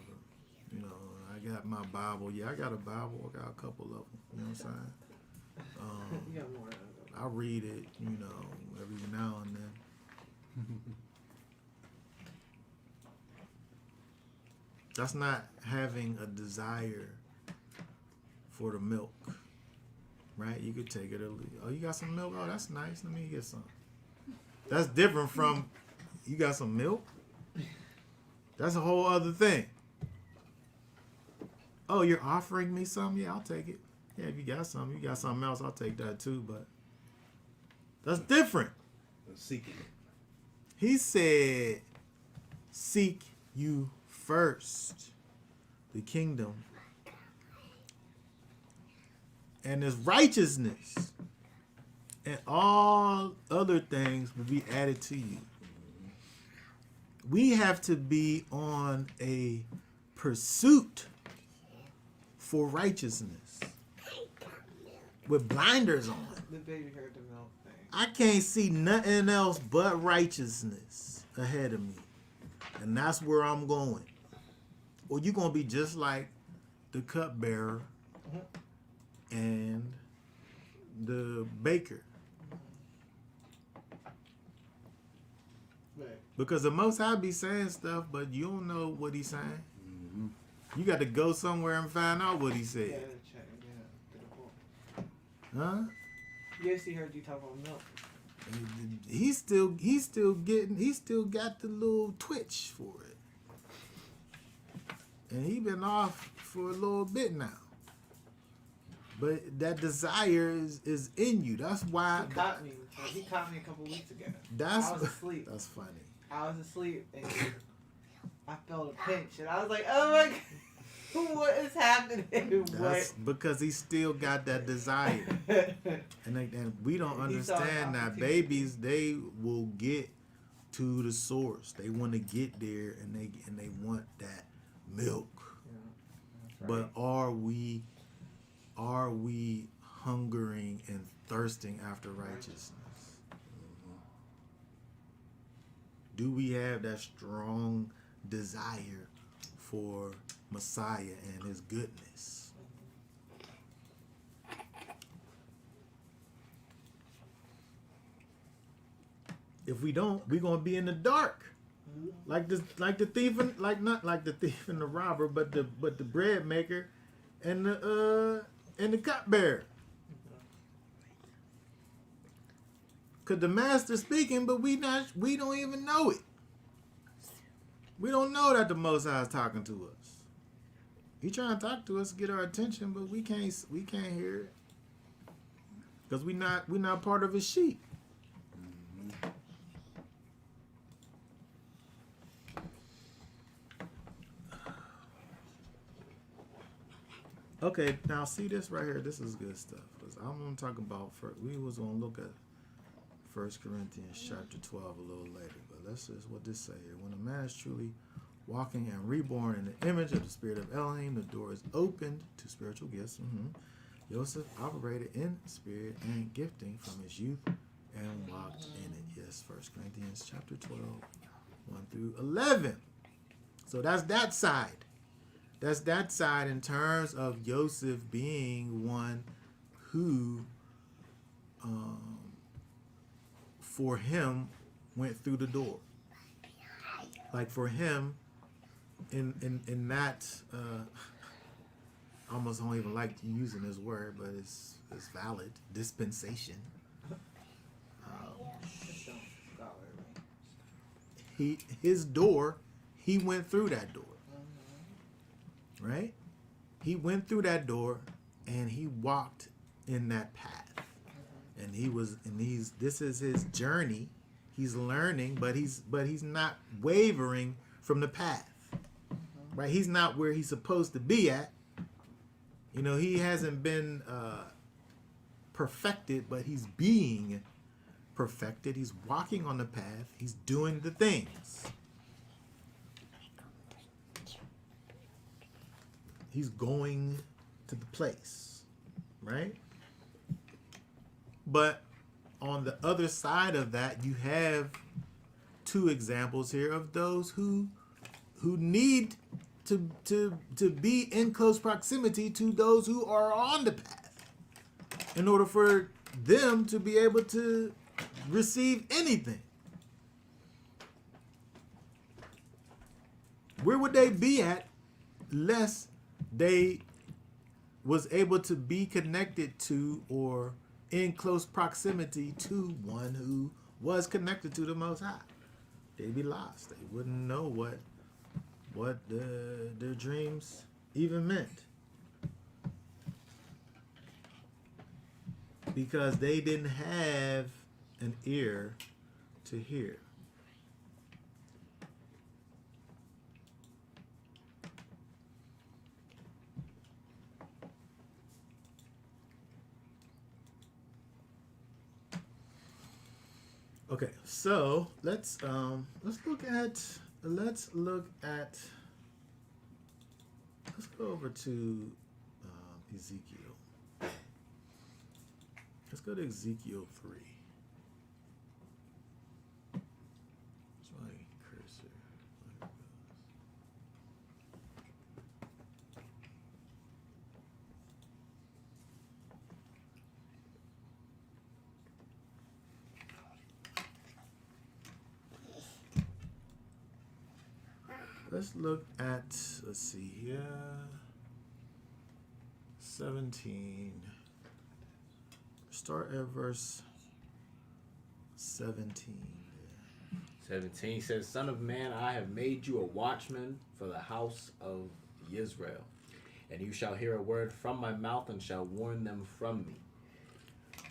You know, I got my Bible. Yeah, I got a Bible. I got a couple of them. You know what I'm saying? You got more of them. I read it, every now and then. That's not having a desire for the milk, right? You could take it or leave. Oh, you got some milk? Oh, that's nice. Let me get some. That's different from, you got some milk? That's a whole other thing. Oh, you're offering me some? Yeah, I'll take it. Yeah, if you got something else, I'll take that too, but that's different. Seeking it. He said, seek you first the kingdom and his righteousness, and all other things will be added to you. We have to be on a pursuit for righteousness with blinders on. The baby heard the milk thing. I can't see nothing else but righteousness ahead of me. And that's where I'm going. Or you're going to be just like the cupbearer and the baker. Right. Because the Most High be saying stuff, but you don't know what he's saying. You got to go somewhere and find out what he Yeah, said. check. Yeah, to the point. Huh? Yes, he heard you talk about milk. He still got the little twitch for it. And he been off for a little bit now. But that desire is in you. That's why. He caught me. He caught me a couple weeks ago. That's I was asleep. That's funny. I was asleep and I felt a pinch, and I was like, "Oh my god, what is happening?" That's because he still got that desire, and we don't He saw understand an that babies, they will get to the source. They want to get there, and they want that milk. But are we hungering and thirsting after righteousness? Do we have that strong desire for Messiah and his goodness? If we don't, we're gonna be in the dark. Like the thief and not like the thief and the robber, but the bread maker and the cupbearer. Cause the master's speaking, but we don't even know it. We don't know that the Most High is talking to us. He trying to talk to us, get our attention, but we can't hear it. Cause we not part of his sheep. Okay, now see this right here. This is good stuff. 'Cause I'm gonna talk about. We was gonna look at 1 Corinthians chapter 12 a little later, but let's just what this say here. When a man is truly walking and reborn in the image of the Spirit of Elohim, the door is opened to spiritual gifts. Yosef operated in spirit and gifting from his youth and walked in it. Yes, 1 Corinthians chapter 12, 1 through 11. So that's that side. That's that side in terms of Yosef being one who, for him, went through the door. Like for him, in that, I almost don't even like using this word, but it's valid, dispensation. His door, he went through that door. Right? He went through that door and he walked in that path. And this is his journey. He's learning, but he's not wavering from the path. Right? He's not where he's supposed to be at. You know, he hasn't been perfected, but he's being perfected. He's walking on the path. He's doing the things. He's going to the place, right? But on the other side of that, you have two examples here of those who need to be in close proximity to those who are on the path in order for them to be able to receive anything. Where would they be at less they was able to be connected to or in close proximity to one who was connected to the Most High? They'd be lost. They wouldn't know what their dreams even meant, because they didn't have an ear to hear. Okay, so let's go over to Ezekiel. Let's go to Ezekiel 3. That's my cursor. There it goes. Let's look at, let's see here, 17. Start at verse 17. 17 says, Son of man, I have made you a watchman for the house of Israel. And you shall hear a word from my mouth and shall warn them from me.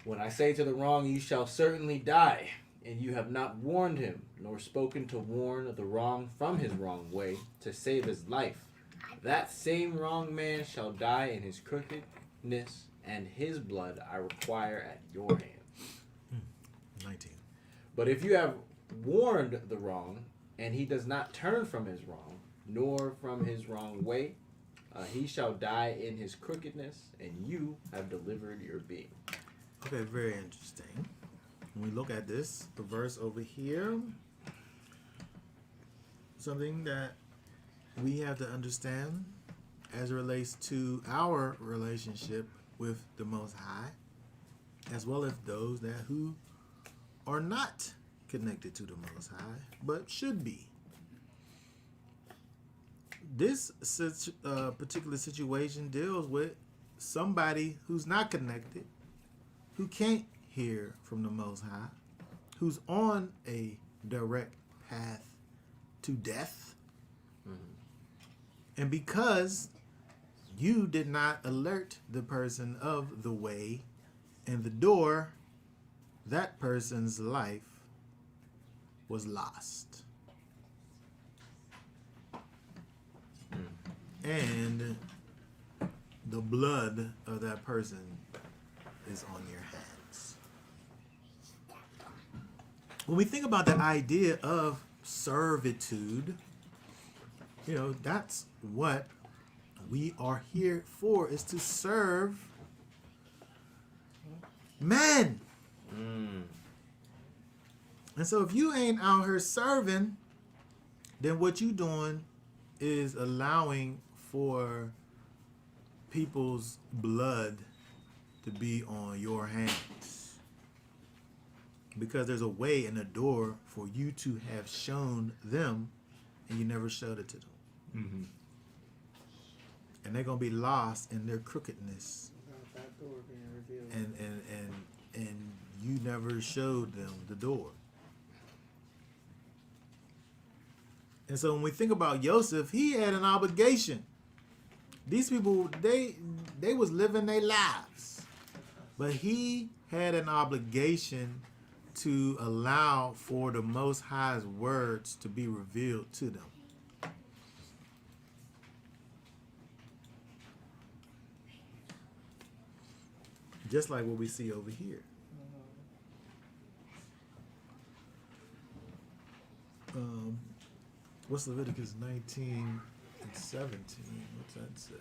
When I say to the wrong, you shall certainly die. And you have not warned him, nor spoken to warn the wrong from his wrong way, to save his life. That same wrong man shall die in his crookedness, and his blood I require at your hand. 19. But if you have warned the wrong, and he does not turn from his wrong, nor from his wrong way, he shall die in his crookedness, and you have delivered your being. Okay, very interesting. When we look at this, the verse over here, something that we have to understand as it relates to our relationship with the Most High, as well as those that who are not connected to the Most High, but should be. This particular situation deals with somebody who's not connected, who can't hear from the Most High, who's on a direct path to death. And because you did not alert the person of the way and the door, that person's life was lost. And the blood of that person is on your hands. When we think about the idea of servitude, you know, that's what we are here for, is to serve men. And so if you ain't out here serving, then what you doing is allowing for people's blood to be on your hands. Because there's a way and a door for you to have shown them, and you never showed it to them. Mm-hmm. And they're gonna be lost in their crookedness. That door being revealed. And you never showed them the door. And so when we think about Yosef, he had an obligation. These people, they was living their lives. But he had an obligation to allow for the Most High's words to be revealed to them. Just like what we see over here. What's Leviticus 19 and 17? What's that say?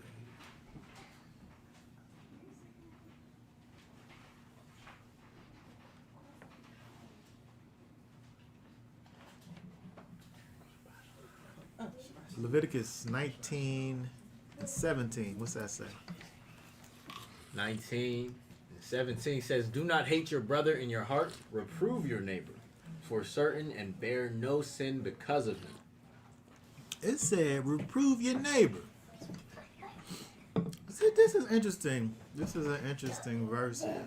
Leviticus 19 and 17. What's that say? 19 and 17 says, Do not hate your brother in your heart, reprove your neighbor for certain, and bear no sin because of him. It said, reprove your neighbor. See, this is interesting. This is an interesting verse here.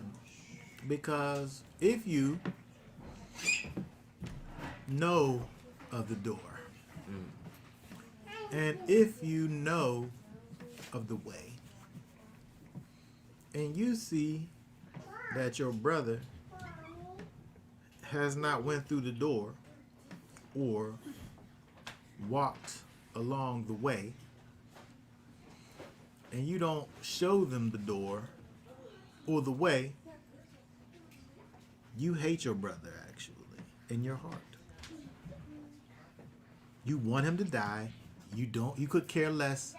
Because if you know of the door, and if you know of the way, and you see that your brother has not went through the door or walked along the way, and you don't show them the door or the way, you hate your brother actually in your heart. You want him to die. You could care less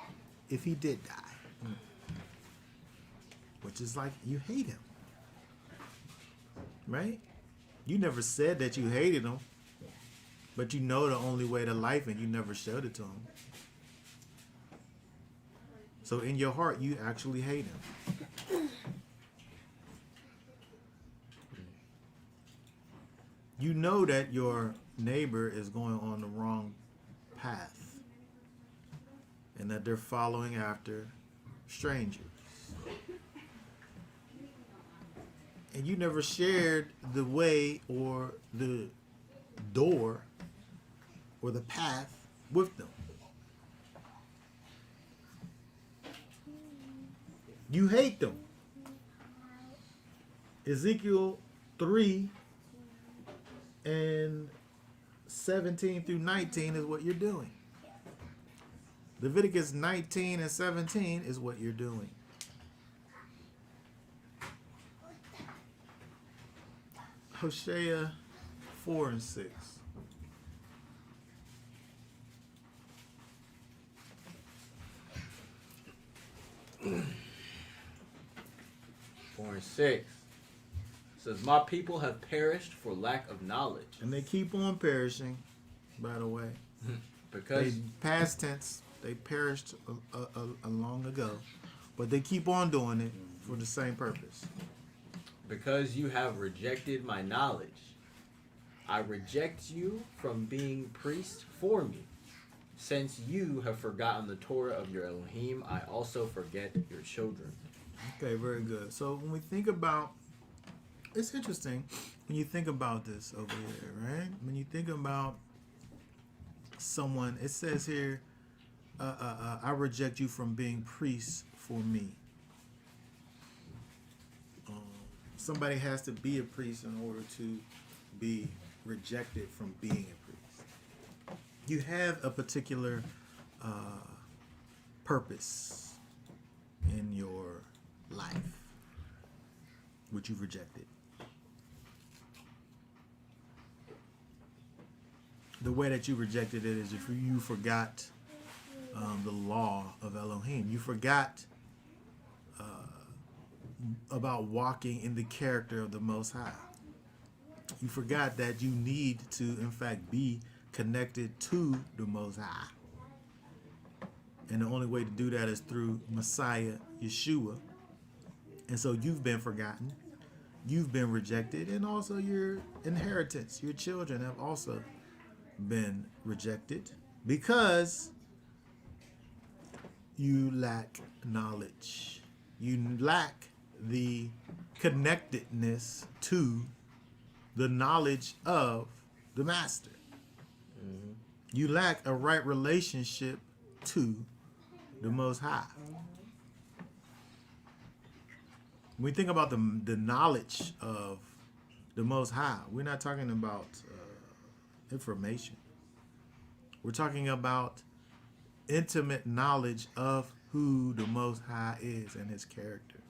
if he did die. Which is like you hate him. Right? You never said that you hated him, but you know the only way to life and you never showed it to him. So in your heart, you actually hate him. You know that your neighbor is going on the wrong path. and that they're following after strangers. And you never shared the way or the door or the path with them. You hate them. Ezekiel 3 and 17 through 19 is what you're doing. Leviticus 19 and 17 is what you're doing. Hosea 4 and 6. 4 and 6 says, "My people have perished for lack of knowledge." And they keep on perishing, by the way. Because They past tense, they perished a long ago, but they keep on doing it for the same purpose. because you have rejected my knowledge, I reject you from being priest for me. Since you have forgotten the Torah of your Elohim, I also forget your children. Okay, very good. So when we think about, it's interesting when you think about this over here, right? When you think about someone, it says here, I reject you from being priests for me. Somebody has to be a priest in order to be rejected from being a priest. You have a particular purpose in your life, which you've rejected. The way that you rejected it is if you forgot the law of Elohim. You forgot about walking in the character of the Most High. You forgot that you need to, in fact, be connected to the Most High. And the only way to do that is through Messiah, Yeshua. And so you've been forgotten. You've been rejected. And also your inheritance, your children have also been rejected because you lack knowledge. You lack the connectedness to the knowledge of the Master. Mm-hmm. You lack a right relationship to the Most High. When we think about the knowledge of the Most High, we're not talking about information. We're talking about intimate knowledge of who the Most High is and his character.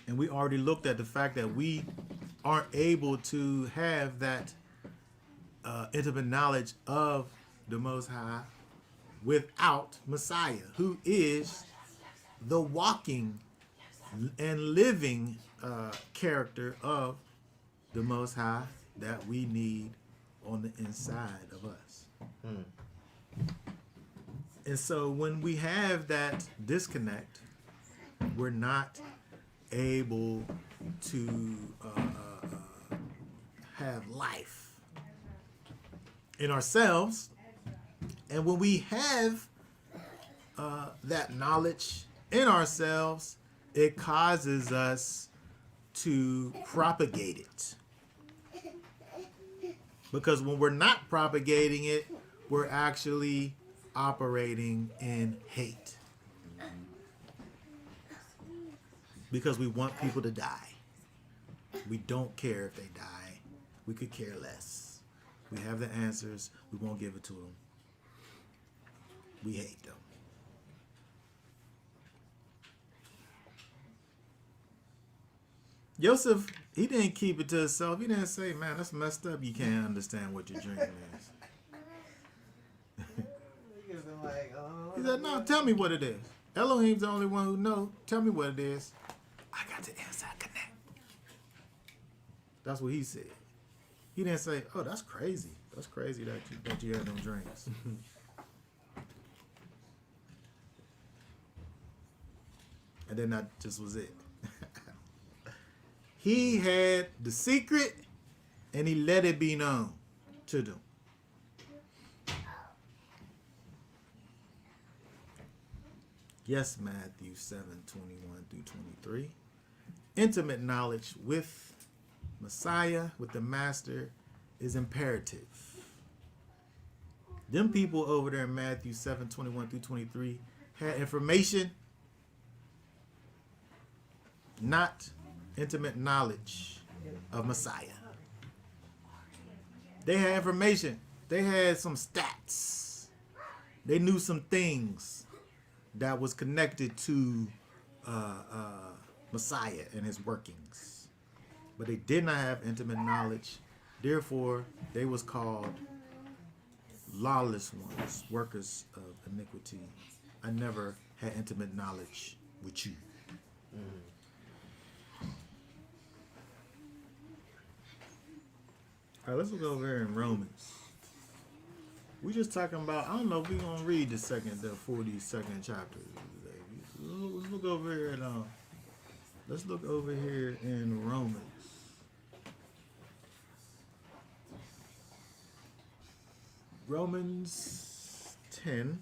And we already looked at the fact that we aren't able to have that intimate knowledge of the Most High without Messiah, who is the walking and living character of the Most High that we need on the inside of us. And so when we have that disconnect, we're not able to have life in ourselves. And when we have that knowledge in ourselves, it causes us to propagate it. Because when we're not propagating it, we're actually operating in hate. Because we want people to die. We don't care if they die. We could care less. We have the answers. We won't give it to them. We hate them. Yosef, he didn't keep it to himself. He didn't say, man, that's messed up. You can't understand what your dream is. He said, no, tell me what it is. Elohim's the only one who knows. Tell me what it is. I got the inside connect. That's what he said. He didn't say, oh, that's crazy. That's crazy that you had them dreams. And then that just was it. He had the secret and he let it be known to them. Yes, Matthew 7:21 through 23. Intimate knowledge with Messiah, with the Master, is imperative. Them people over there in Matthew 7:21 through 23 had information, not intimate knowledge of Messiah. They had information. They had some stats. They knew some things that was connected to Messiah and his workings. But they did not have intimate knowledge. Therefore, they was called lawless ones, workers of iniquity. I never had intimate knowledge with you. All right, let's look over here in Romans. We just talking about, I don't know if we're going to read the 42nd chapter. Let's look over here at, let's look over here in Romans. Romans 10.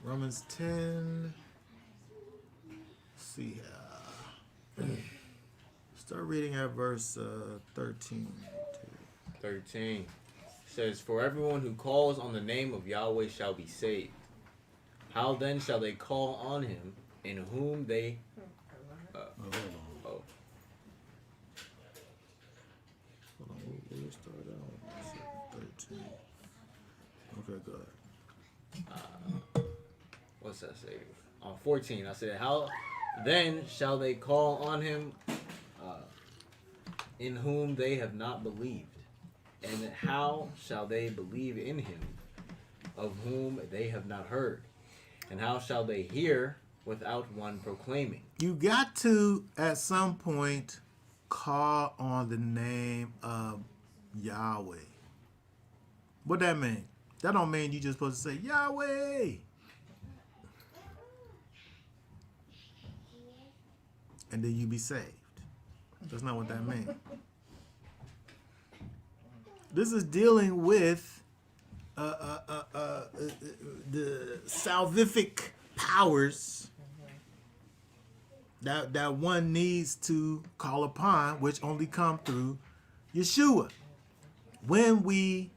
Romans 10. Let's see. Start reading at verse 13. 13 says, "For everyone who calls on the name of Yahweh shall be saved. How then shall they call on him in whom they..." Hold on. Oh, Hold on. We'll start out. 13. Okay, go ahead. what's that say? On 14, I said, "How then shall they call on him in whom they have not believed? And how shall they believe in him of whom they have not heard? And how shall they hear without one proclaiming?" You got to, at some point, call on the name of Yahweh. What that mean? That don't mean you just supposed to say Yahweh and then you be saved. That's not what that means. This is dealing with the salvific powers that one needs to call upon, which only come through Yeshua. When we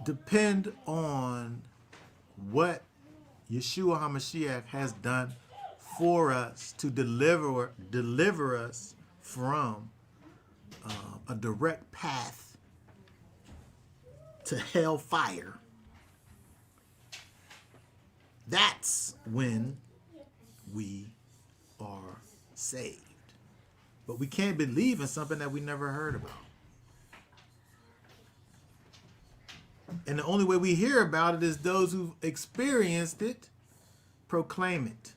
depend on what Yeshua HaMashiach has done for us to deliver us from a direct path to hellfire, that's when we are saved. But we can't believe in something that we never heard about. And the only way we hear about it is those who've experienced it proclaim it.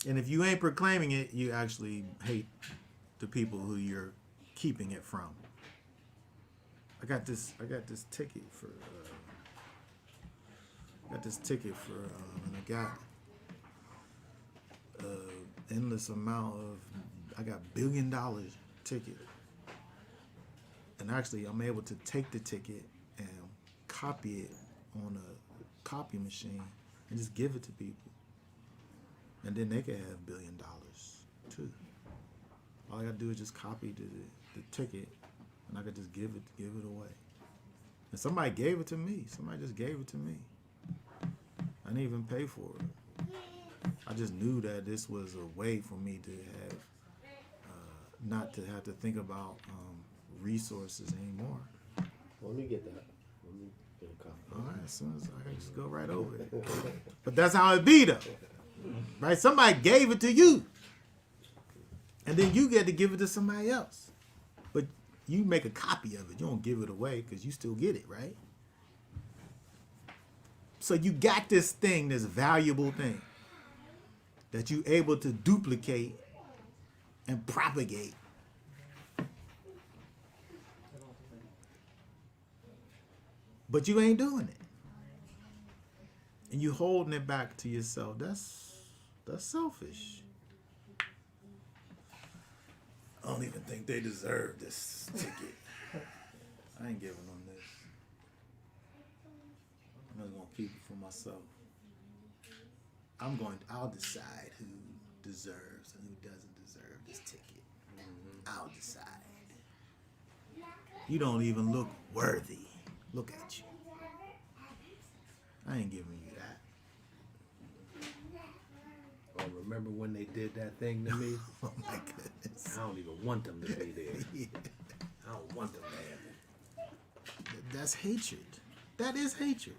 And if you ain't proclaiming it, you actually hate the people who you're keeping it from. I got this ticket for and I got endless amount of, I got $1 billion ticket. And actually I'm able to take the ticket and copy it on a copy machine and just give it to people. And then they could have $1 billion too. All I gotta do is just copy the ticket and I could just give it away. And somebody gave it to me. Somebody just gave it to me. I didn't even pay for it. I just knew that this was a way for me to have, not to have to think about resources anymore. Let me get that. Let me get a copy. All right, as soon as I can just go right over it. But that's how it be though. Right? Somebody gave it to you. And then you get to give it to somebody else. But you make a copy of it. You don't give it away because you still get it, right? So you got this thing, this valuable thing that you able to duplicate and propagate. But you ain't doing it. And you holding it back to yourself. That's selfish. I don't even think they deserve this ticket. keep it for myself. I'll decide who deserves and who doesn't deserve this ticket. I'll decide. You don't even look worthy. Look at you. I ain't giving you that. Oh, remember when they did that thing to me? Oh my goodness. I don't even want them to be there. Yeah. I don't want them there. That's hatred. That is hatred.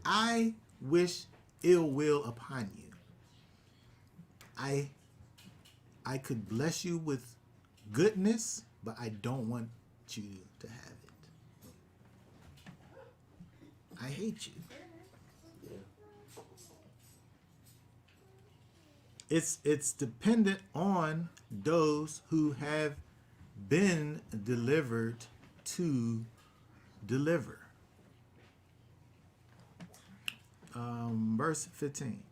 I wish ill will upon you. I could bless you with goodness, but I don't want you to have it. I hate you. It's dependent on those who have been delivered to deliver. Verse 15.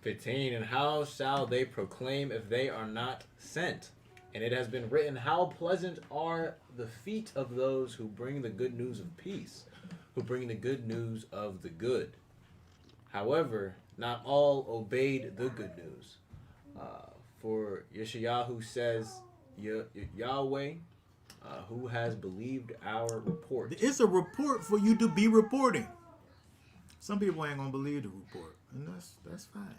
15, and how shall they proclaim if they are not sent? And it has been written, how pleasant are the feet of those who bring the good news of peace, who bring the good news of the good. However, not all obeyed the good news. For Yeshayahu says, Yahweh, who has believed our report. It's a report for you to be reporting. Some people ain't gonna believe the report, and that's fine.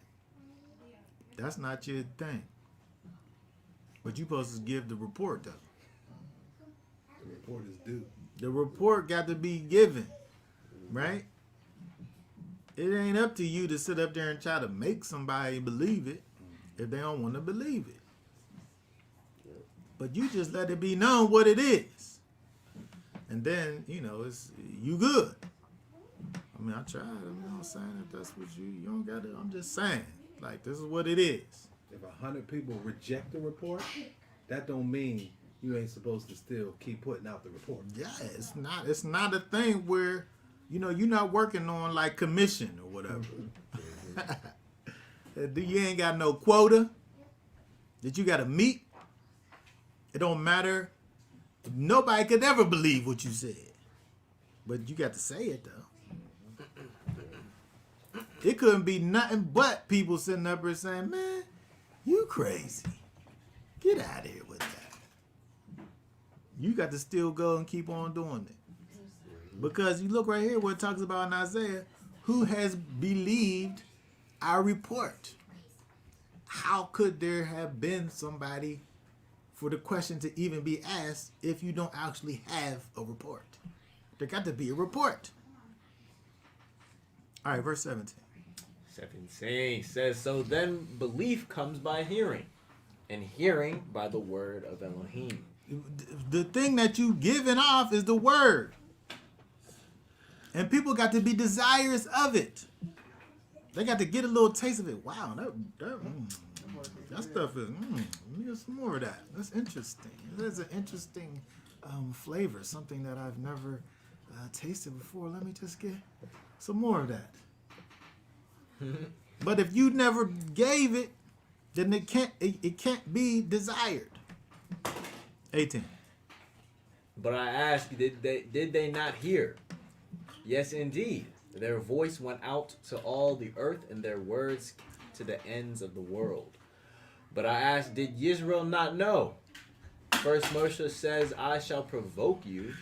That's not your thing. But you supposed to give the report though. The report is due. The report got to be given, right? It ain't up to you to sit up there and try to make somebody believe it if they don't want to believe it. But you just let it be known what it is. And then, it's you good. I mean, I tried. I'm not saying if that's what you don't got to. I'm just saying, like, this is what it is. If 100 people reject the report, that don't mean you ain't supposed to still keep putting out the report. Yeah, it's not a thing where, you're not working on like commission or whatever. You ain't got no quota that you got to meet. It don't matter. Nobody could ever believe what you said. But you got to say it, though. It couldn't be nothing but people sitting up here saying, man, you crazy. Get out of here with that. You got to still go and keep on doing it. Because you look right here where it talks about in Isaiah, who has believed our report? How could there have been somebody for the question to even be asked if you don't actually have a report? There got to be a report. All right, verse 17. 17 says, so then belief comes by hearing, and hearing by the word of Elohim. The thing that you giving off is the word. And people got to be desirous of it. They got to get a little taste of it. Wow, that stuff is, let me get some more of that. That's interesting. That's an interesting flavor, something that I've never tasted before. Let me just get some more of that. But if you never gave it, then it can't be desired. 18. But I ask, did they not hear? Yes, indeed. Their voice went out to all the earth, and their words to the ends of the world. But I ask, did Yisrael not know? First Moshe says, I shall provoke you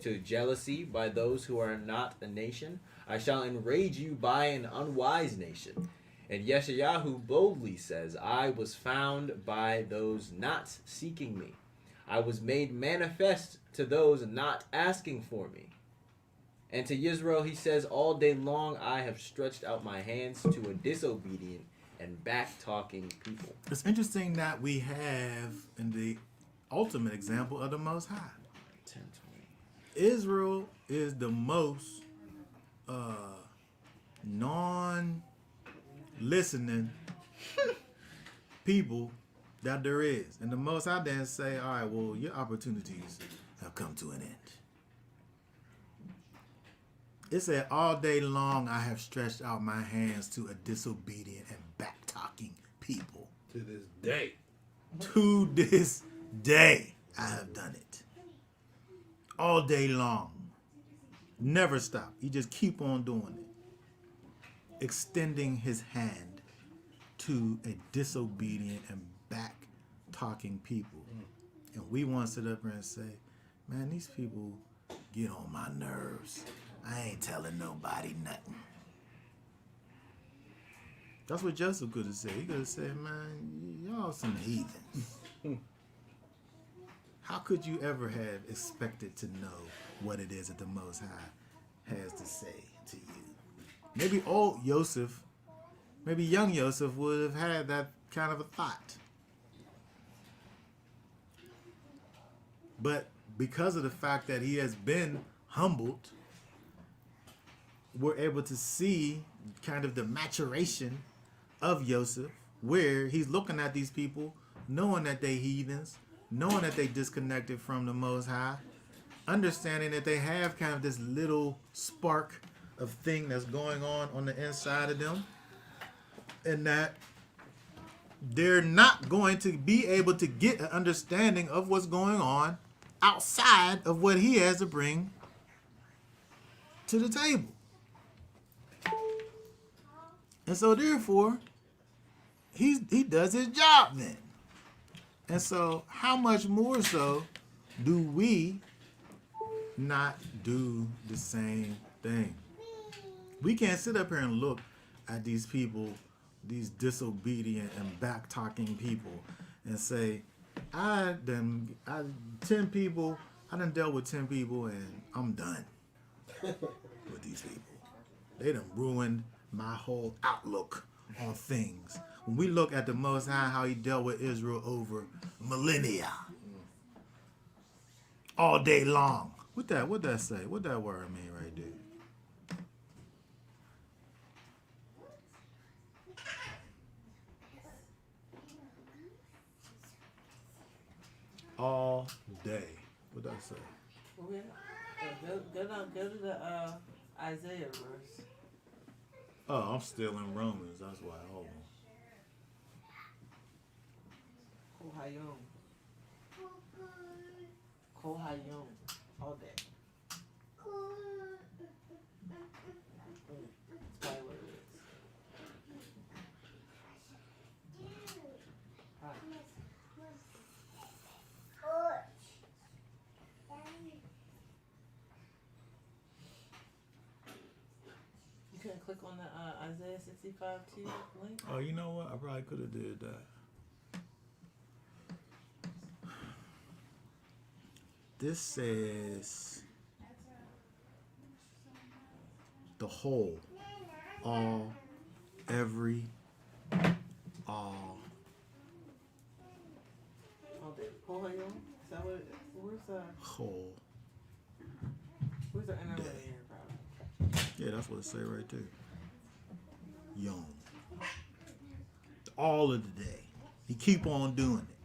to jealousy by those who are not a nation. I shall enrage you by an unwise nation. And Yeshayahu boldly says, I was found by those not seeking me. I was made manifest to those not asking for me. And to Yisrael he says, all day long I have stretched out my hands to a disobedient and back-talking people. It's interesting that we have in the ultimate example of the Most High. 10:20. Israel is the most non-listening people that there is. And the Most High then say, all right, well, your opportunities have come to an end. It said, all day long I have stretched out my hands to a disobedient and back-talking people. To this day. To this day I have done it. All day long. Never stop. You just keep on doing it. extending his hand to a disobedient and back talking people. And we want to sit up here and say, man, these people get on my nerves. I ain't telling nobody nothing. That's what Joseph could have said. He could have said, man, y'all some heathens. How could you ever have expected to know what it is that the Most High has to say to you? Maybe old Yosef, maybe young Yosef would have had that kind of a thought. But because of the fact that he has been humbled, we're able to see kind of the maturation of Yosef, where he's looking at these people, knowing that they heathens, knowing that they disconnected from the Most High, understanding that they have kind of this little spark of thing that's going on the inside of them, and that they're not going to be able to get an understanding of what's going on outside of what he has to bring to the table. And so therefore, he does his job then. And so how much more so do we not do the same thing? We can't sit up here and look at these people, these disobedient and back-talking people, and say, I done dealt with 10 people and I'm done with these people. They done ruined my whole outlook on things. When we look at the Most High, how he dealt with Israel over millennia, all day long. What that say? What that word mean right there? All day. What that say? Go to the Isaiah verse. Oh, I'm still in Romans. That's why. Hold on. Kohayom. All day. That's probably what it is. You couldn't click on the Isaiah 65:2 link? Oh, you know what? I probably could have did that. This says the whole, all, every, all. All day. Kohayom? Is that what it is? Whole. Where's the interlinear Day. problem? Yeah, that's what it say right there. Yom. All of the day. He keep on doing it.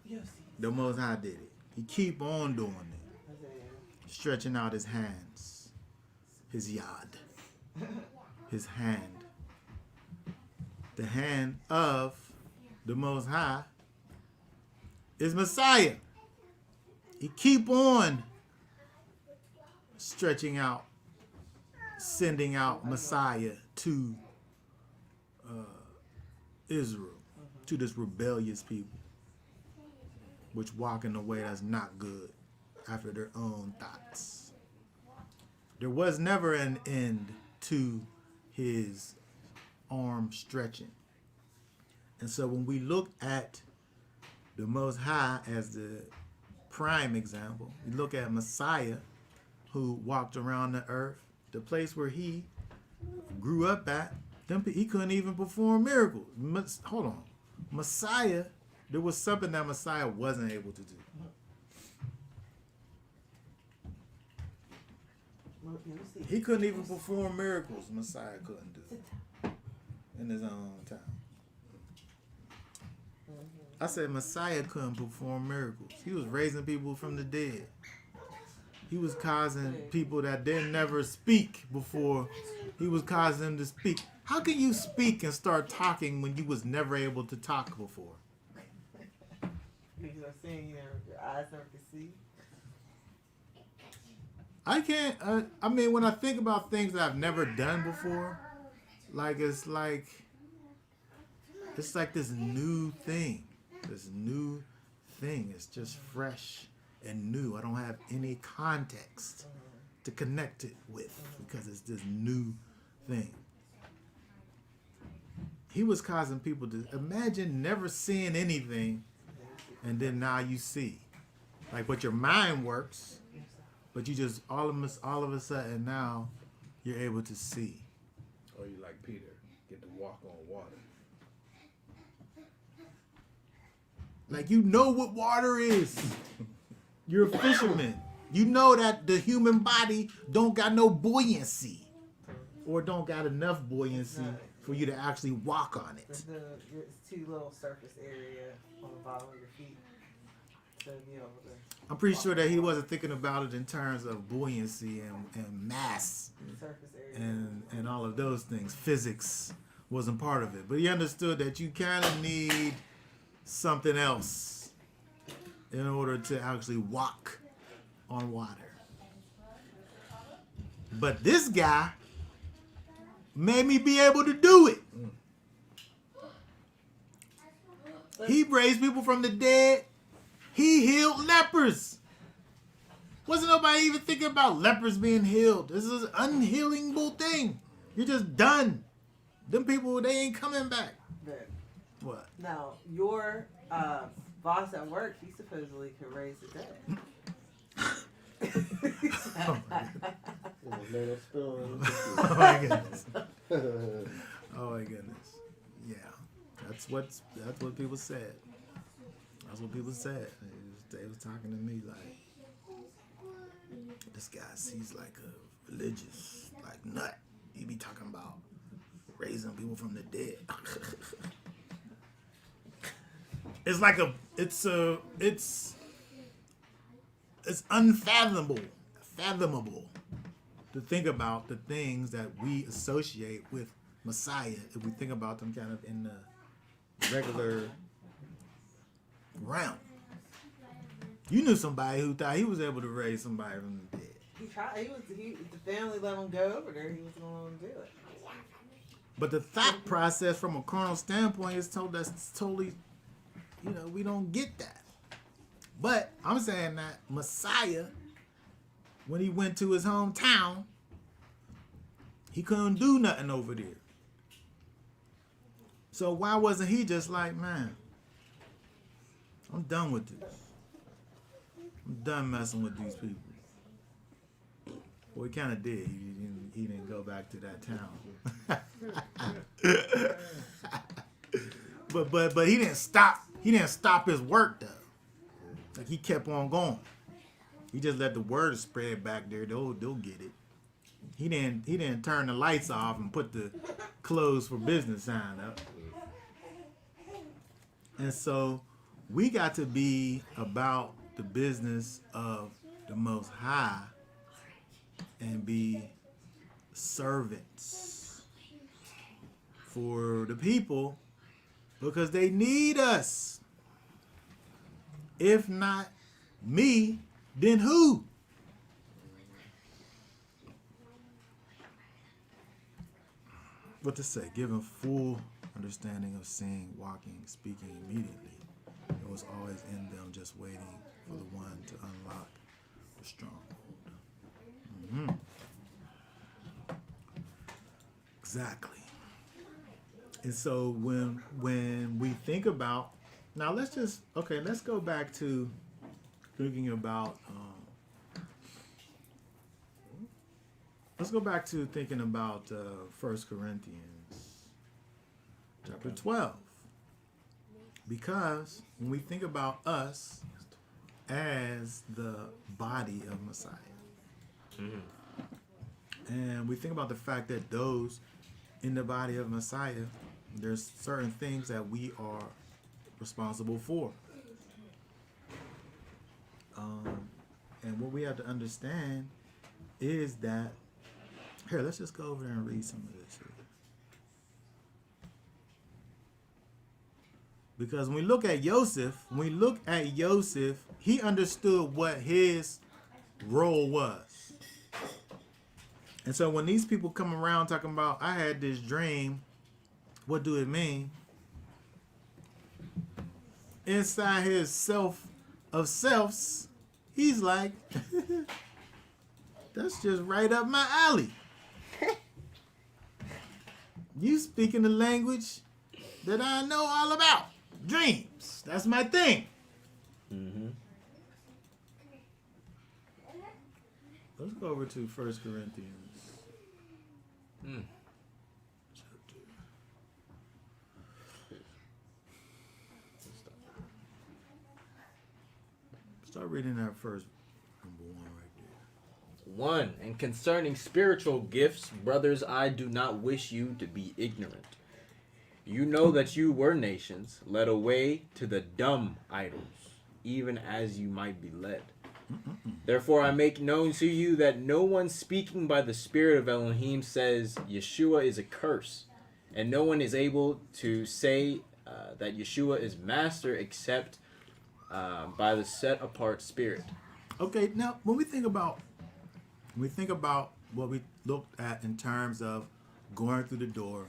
Yes. The Most High did it. He keep on doing it. Isaiah. Stretching out his hands. His yad. His hand. The hand of the Most High is Messiah. He keep on stretching out, sending out Messiah to Israel, to this rebellious people, which walk in a way that's not good after their own thoughts. There was never an end to his arm stretching. And so when we look at the Most High as the prime example, we look at Messiah, who walked around the earth, the place where he grew up at, he couldn't even perform miracles. Hold on. Messiah, there was something that Messiah wasn't able to do. He couldn't even perform miracles. Messiah couldn't do it in his own time. I said Messiah couldn't perform miracles. He was raising people from the dead. He was causing people that didn't never speak before. He was causing them to speak. How can you speak and start talking when you was never able to talk before? Because I'm saying your eyes never can see. I can't. I mean, when I think about things that I've never done before, it's like this new thing. This new thing is just fresh and new. I don't have any context to connect it with because it's this new thing. He was causing people to imagine never seeing anything, and then now you see, like, but your mind works, but you just all of a sudden now you're able to see. Or you like Peter, get to walk on water. Like, you know what water is. You're a fisherman. You know that the human body don't got no buoyancy, or don't got enough buoyancy for you to actually walk on it. It's too little surface area on the bottom of your feet to be able to. I'm pretty sure that he wasn't thinking about it in terms of buoyancy and mass Surface area. and all of those things. Physics wasn't part of it. But he understood that you kind of need something else in order to actually walk on water. But this guy made me be able to do it. He raised people from the dead. He healed lepers. Wasn't nobody even thinking about lepers being healed. This is an unhealingable thing. You're just done. Them people, they ain't coming back. But What? now your boss at work, he supposedly could raise the dead. Oh my goodness. Oh my goodness. Yeah. That's what people said. That's what people said. They was talking to me like, this guy sees like a religious like nut. He be talking about raising people from the dead. It's fathomable to think about the things that we associate with Messiah if we think about them kind of in the regular realm. You knew somebody who thought he was able to raise somebody from the dead. He tried. The family let him go over there. He was going to do it. But the thought process from a carnal standpoint is totally, we don't get that. But I'm saying that Messiah, when he went to his hometown, he couldn't do nothing over there. So why wasn't he just like, man, I'm done with this. I'm done messing with these people. Well, he kind of did. He didn't go back to that town. but he didn't stop. He didn't stop his work though. Like, he kept on going. He just let the word spread back there. They'll get it. He didn't turn the lights off and put the closed for business sign up. And so we got to be about the business of the Most High and be servants for the people because they need us. If not me, then who? What to say? Given full understanding of seeing, walking, speaking immediately. It was always in them, just waiting for the one to unlock the stronghold. Mm-hmm. Exactly. And so when we think about, now let's go back to thinking about, let's go back to thinking about 1 Corinthians chapter 12. Because when we think about us as the body of Messiah, and we think about the fact that those in the body of Messiah, there's certain things that we are responsible for. And what we have to understand is that, here, let's just go over there and read some of this here. Because when we look at Yosef, he understood what his role was. And so when these people come around talking about, I had this dream, what do it mean? Inside his self of selves, he's like, that's just right up my alley. You speaking the language that I know all about. Dreams. That's my thing. Mm-hmm. Let's go over to 1 Corinthians. Mm. Chapter. Start reading that first number 1 right there. 1. And concerning spiritual gifts, brothers, I do not wish you to be ignorant. You know that you were nations, led away to the dumb idols, even as you might be led. Therefore I make known to you that no one speaking by the Spirit of Elohim says Yeshua is a curse, and no one is able to say that Yeshua is master except by the set apart Spirit. Okay, now when we think about what we looked at in terms of going through the door,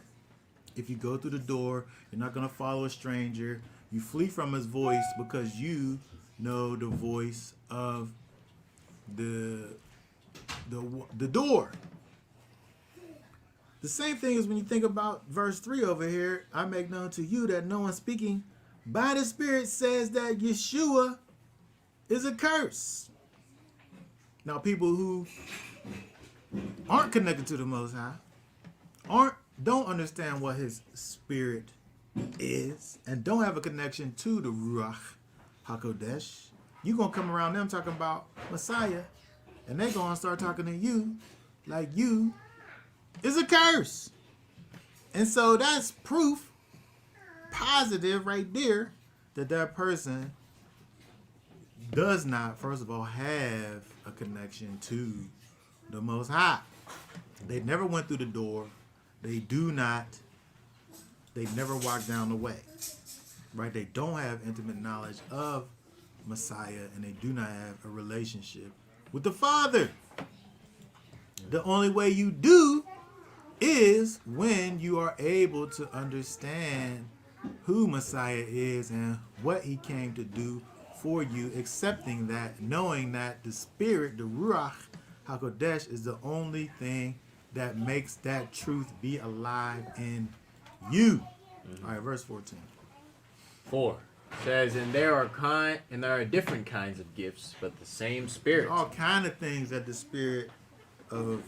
if you go through the door, you're not going to follow a stranger. You flee from his voice because you know the voice of the door. The same thing is when you think about verse 3 over here. I make known to you that no one speaking by the Spirit says that Yeshua is a curse. Now, people who aren't connected to the Most High, don't understand what His Spirit is, and don't have a connection to the Ruach HaKodesh, you're going to come around them talking about Messiah, and they're going to start talking to you like you is a curse. And so that's proof positive right there that person does not, first of all, have a connection to the Most High. They never went through the door. They never walked down the way. Right? They don't have intimate knowledge of Messiah, and they do not have a relationship with the Father. The only way you do is when you are able to understand who Messiah is and what he came to do for you, accepting that, knowing that the Spirit, the Ruach HaKodesh, is the only thing that makes that truth be alive in you. All right, verse 14. 4 says, and there are different kinds of gifts, but the same Spirit. All kind of things that the Spirit of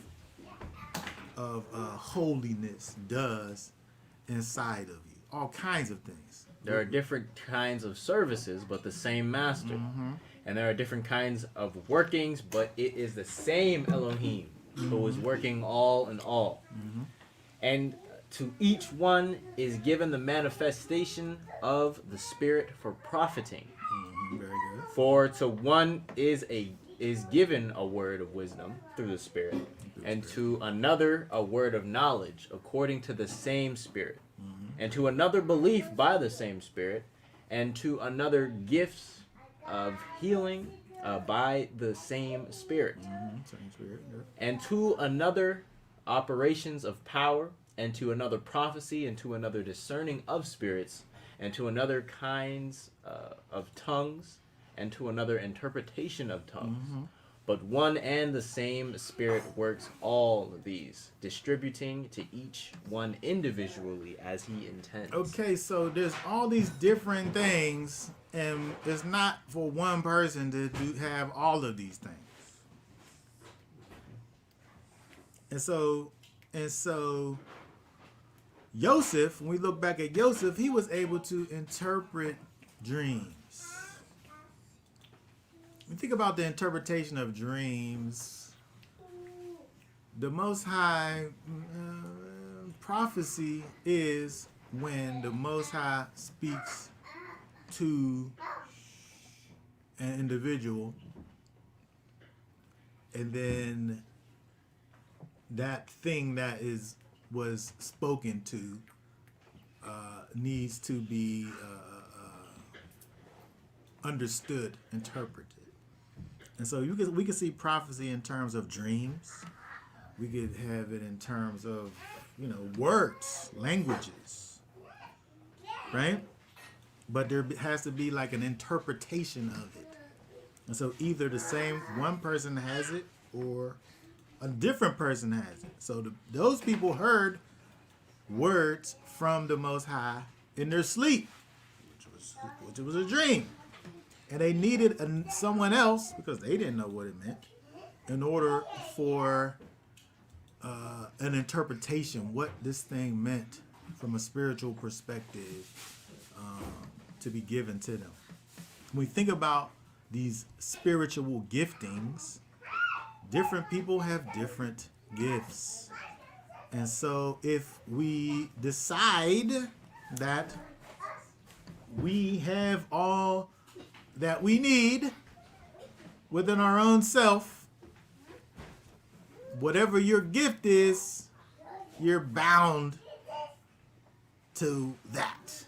holiness does inside of you. All kinds of things. There are different kinds of services, but the same Master. Mm-hmm. And there are different kinds of workings, but it is the same Elohim who is working all in all. Mm-hmm. And to each one is given the manifestation of the Spirit for profiting. Mm-hmm. Very good. For to one is given a word of wisdom through the Spirit, and to another a word of knowledge according to the same Spirit, and to another belief by the same Spirit, and to another gifts of healing by the same Spirit, Same Spirit. Yep. and to another operations of power, and to another prophecy, and to another discerning of spirits, and to another kinds of tongues, and to another interpretation of tongues. Mm-hmm. But one and the same Spirit works all of these, distributing to each one individually as he intends. Okay, so there's all these different things, and it's not for one person to have all of these things. And so Yosef, when we look back at Yosef, he was able to interpret dreams. When you think about the interpretation of dreams, the Most High prophecy is when the Most High speaks to an individual, and then that thing that was spoken to needs to be understood, interpreted. And so we can see prophecy in terms of dreams. We could have it in terms of, words, languages, right? But there has to be like an interpretation of it. And so either the same one person has it or a different person has it. So those people heard words from the Most High in their sleep, which was a dream. And they needed someone else, because they didn't know what it meant, in order for an interpretation, what this thing meant from a spiritual perspective, to be given to them. When we think about these spiritual giftings, different people have different gifts. And so if we decide that we have all that we need within our own self, whatever your gift is, you're bound to that.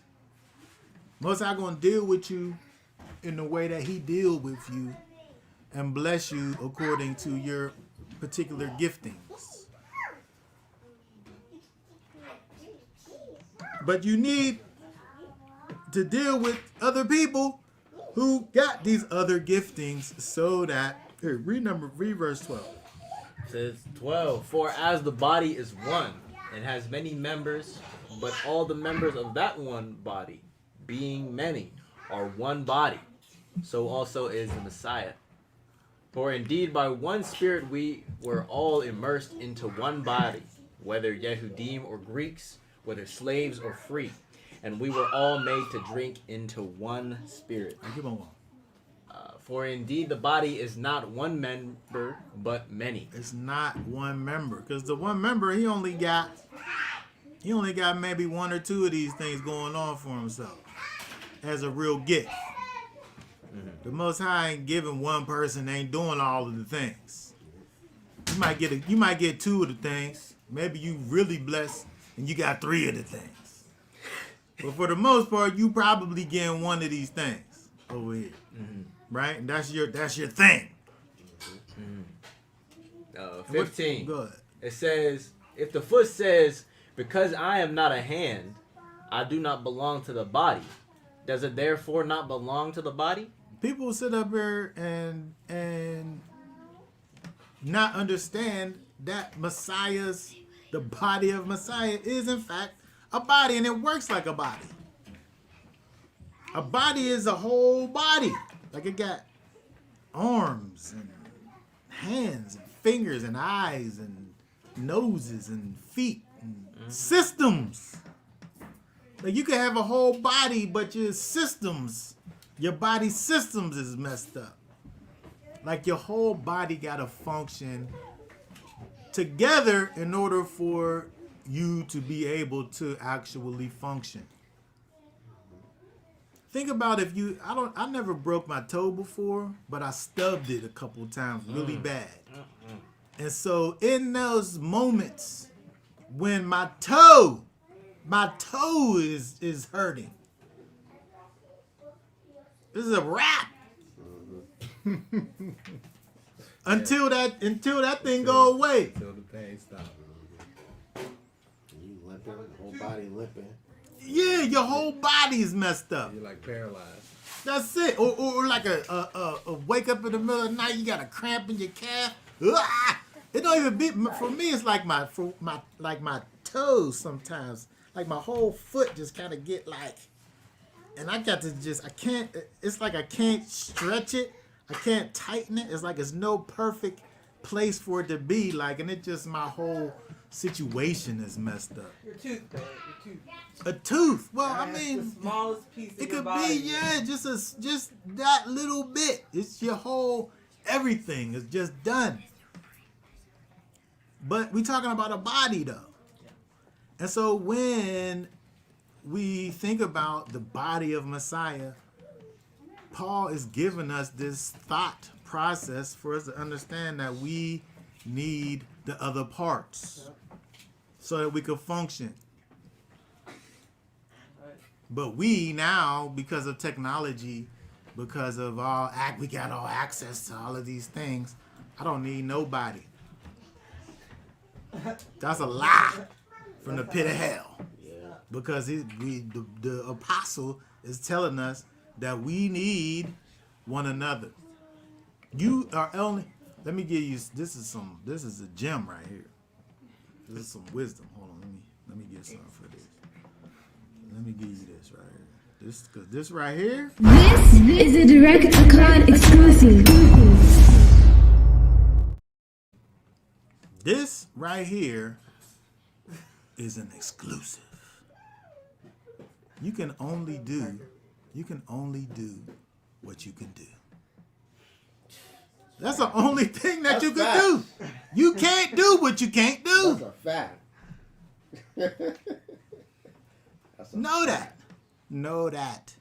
Most High gonna deal with you in the way that He deal with you and bless you according to your particular giftings. But you need to deal with other people who got these other giftings, so that here, read verse 12. It says 12. For as the body is one and has many members, but all the members of that one body, being many, are one body, so also is the Messiah. For indeed by one Spirit we were all immersed into one body, whether Yehudim or Greeks, whether slaves or free, and we were all made to drink into one Spirit. Keep on going. For indeed the body is not one member, but many. It's not one member, because the one member, he only got maybe one or two of these things going on for himself as a real gift. Mm-hmm. The Most High ain't giving one person, ain't doing all of the things. You might get two of the things. Maybe you really blessed and you got three of the things. But for the most part, you probably getting one of these things over here. Mm-hmm. Right? And that's your thing. Mm-hmm. 15. Go ahead. It says, if the foot says, because I am not a hand, I do not belong to the body, does it therefore not belong to the body? People sit up here and not understand that the body of Messiah is in fact a body, and it works like a body. A body is a whole body. Like it got arms and hands and fingers and eyes and noses and feet and systems. Like you can have a whole body, but your body systems is messed up. Like your whole body gotta function together in order for you to be able to actually function. Think about I never broke my toe before, but I stubbed it a couple times really bad. And so in those moments when my toe is hurting, this is a wrap. until that thing go away. Until the pain stops. You limping, the whole body limping. Yeah, your whole body is messed up. You're like paralyzed. That's it. Or like a wake up in the middle of the night, you got a cramp in your calf. It don't even be for me. It's like my toes sometimes. Like my whole foot just kind of get like, and I got to I can't. It's like I can't stretch it. I can't tighten it. It's like it's no perfect place for it to be. Like, and it just my whole situation is messed up. Your tooth, man. Your tooth. A tooth. Well, I That's mean, the smallest piece of it your could body. be, just that little bit. It's your whole everything is just done. But we talking about a body though. And so when we think about the body of Messiah, Paul is giving us this thought process for us to understand that we need the other parts so that we can function. But we now, because of technology, because of we got all access to all of these things, I don't need nobody. That's a lie from the pit of hell. Yeah. Because the apostle is telling us that we need one another. You are only. Let me give you. This is a gem right here. This is some wisdom. Hold on. Let me get something for this. Let me give you this right here. This right here. This is a direct to con exclusive. This right here is an exclusive. You can only do what you can do. That's the only thing that you can do. You can't do what you can't do. That's a fact. Know that.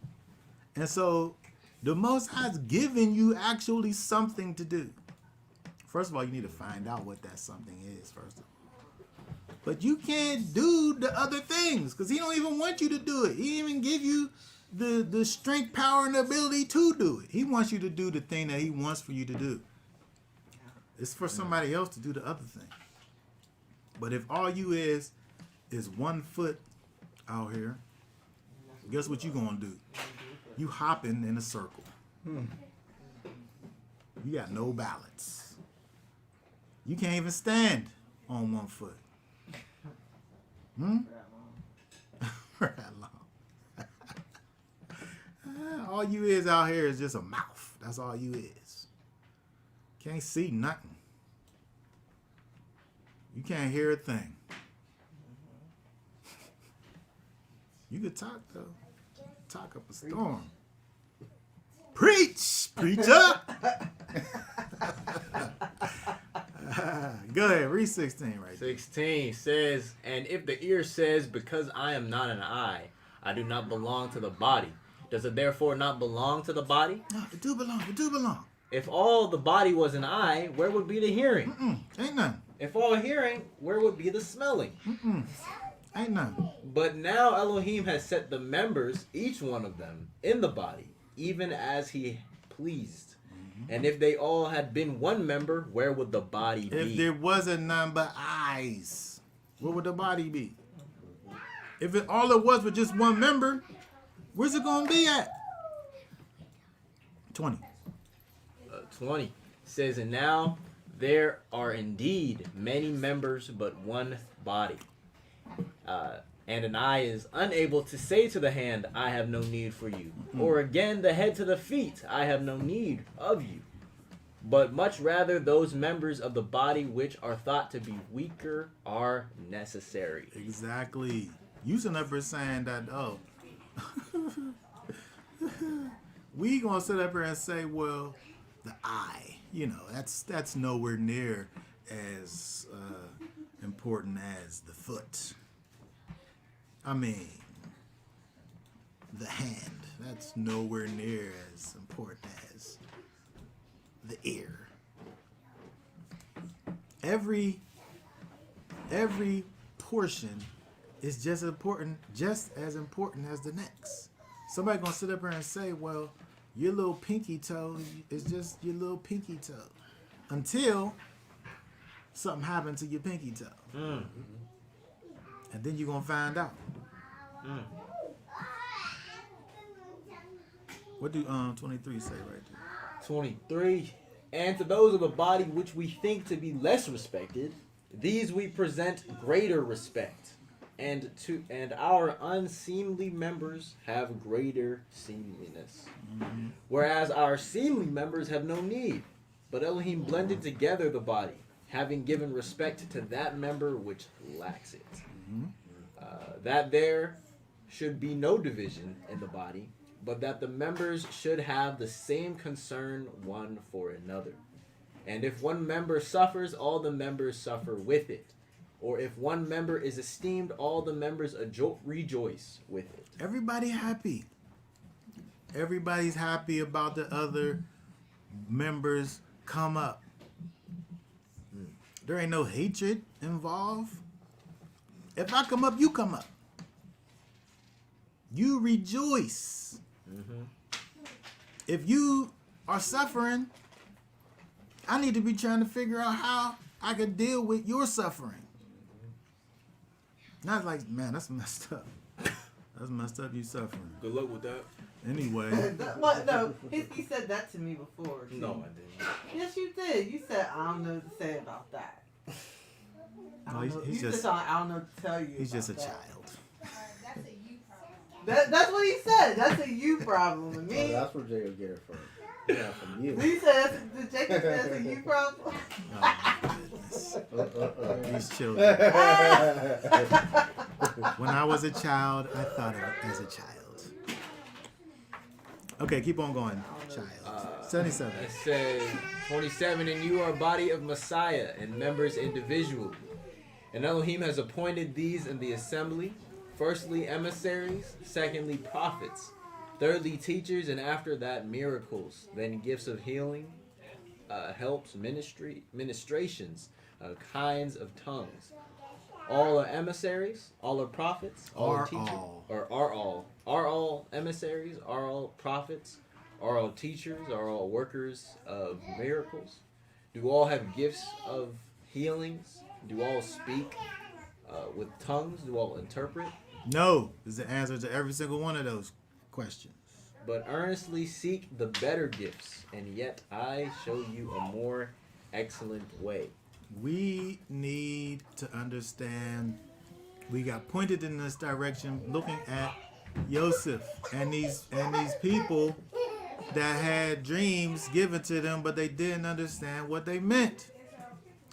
And so the Most High's giving you actually something to do. First of all, you need to find out what that something is, first of all. But you can't do the other things because he don't even want you to do it. He didn't even give you the strength, power, and ability to do it. He wants you to do the thing that he wants for you to do. It's for somebody else to do the other thing. But if all you is 1 foot out here, guess what you gonna do? You hopping in a circle. You got no balance. You can't even stand on 1 foot. For that long. All you is out here is just a mouth. That's all you is. Can't see nothing. You can't hear a thing. You could talk though. Talk up a storm. Preach, preacher. Go ahead, read 16 right there. 16 says, and if the ear says, because I am not an eye, I do not belong to the body, does it therefore not belong to the body? No, it do belong. If all the body was an eye, where would be the hearing? Ain't none. If all hearing, where would be the smelling? Ain't none. But now Elohim has set the members, each one of them, in the body, even as he pleased. And if they all had been one member, where would the body be? If there wasn't none but eyes, where would the body be? If all it was just one member, where's it going to be at? 20. 20 says, and now there are indeed many members, but one body. And an eye is unable to say to the hand, I have no need for you. Or again, the head to the feet, I have no need of you. But much rather those members of the body which are thought to be weaker are necessary. Exactly. You sitting up here saying that, oh, we gonna sit up here and say, well, the eye, that's nowhere near as important as the foot. I mean, the hand, that's nowhere near as important as the ear. Every portion is just as important as the next. Somebody gonna sit up here and say, well, your little pinky toe is just your little pinky toe. Until something happened to your pinky toe. And then you're gonna find out. What do 23 say right there? 23. And to those of the body which we think to be less respected, these we present greater respect. And our unseemly members have greater seemliness. Whereas our seemly members have no need. But Elohim blended together the body, having given respect to that member which lacks it. That there should be no division in the body, but that the members should have the same concern one for another. And if one member suffers, all the members suffer with it. Or if one member is esteemed, all the members rejoice with it. Everybody happy. Everybody's happy about the other members come up. There ain't no hatred involved. If I come up, you come up. You rejoice. If you are suffering, I need to be trying to figure out how I can deal with your suffering. Not like, man, that's messed up. That's messed up. You suffering. Good luck with that. Anyway, What? No, he said that to me before. Too. No, I didn't. Yes, you did. You said I don't know what to say about that. I No, don't he's- know. he's You just- I don't know what to tell you. he's just a about that. child. That's what he said. That's a you problem. And Oh, me, that's where Jay will get it from. Yeah, from you. he said, the Jacob said that's a you problem. Oh, my goodness. These children. When I was a child, I thought of it as a child. Okay, keep on going, child. 77. It says 27, and you are a body of Messiah and members individually. And Elohim has appointed these in the assembly. Firstly, emissaries. Secondly, prophets. Thirdly, teachers. And after that, miracles. Then gifts of healing, helps, ministrations, kinds of tongues. All are emissaries. All are prophets. All are teachers. Or are all emissaries? Are all prophets? Are all teachers? Are all workers of miracles? Do all have gifts of healings? Do all speak with tongues? Do all interpret? No is the answer to every single one of those questions. But earnestly seek the better gifts, and yet I show you a more excellent way. We need to understand. We got pointed in this direction, looking at Yosef and these people that had dreams given to them, but they didn't understand what they meant.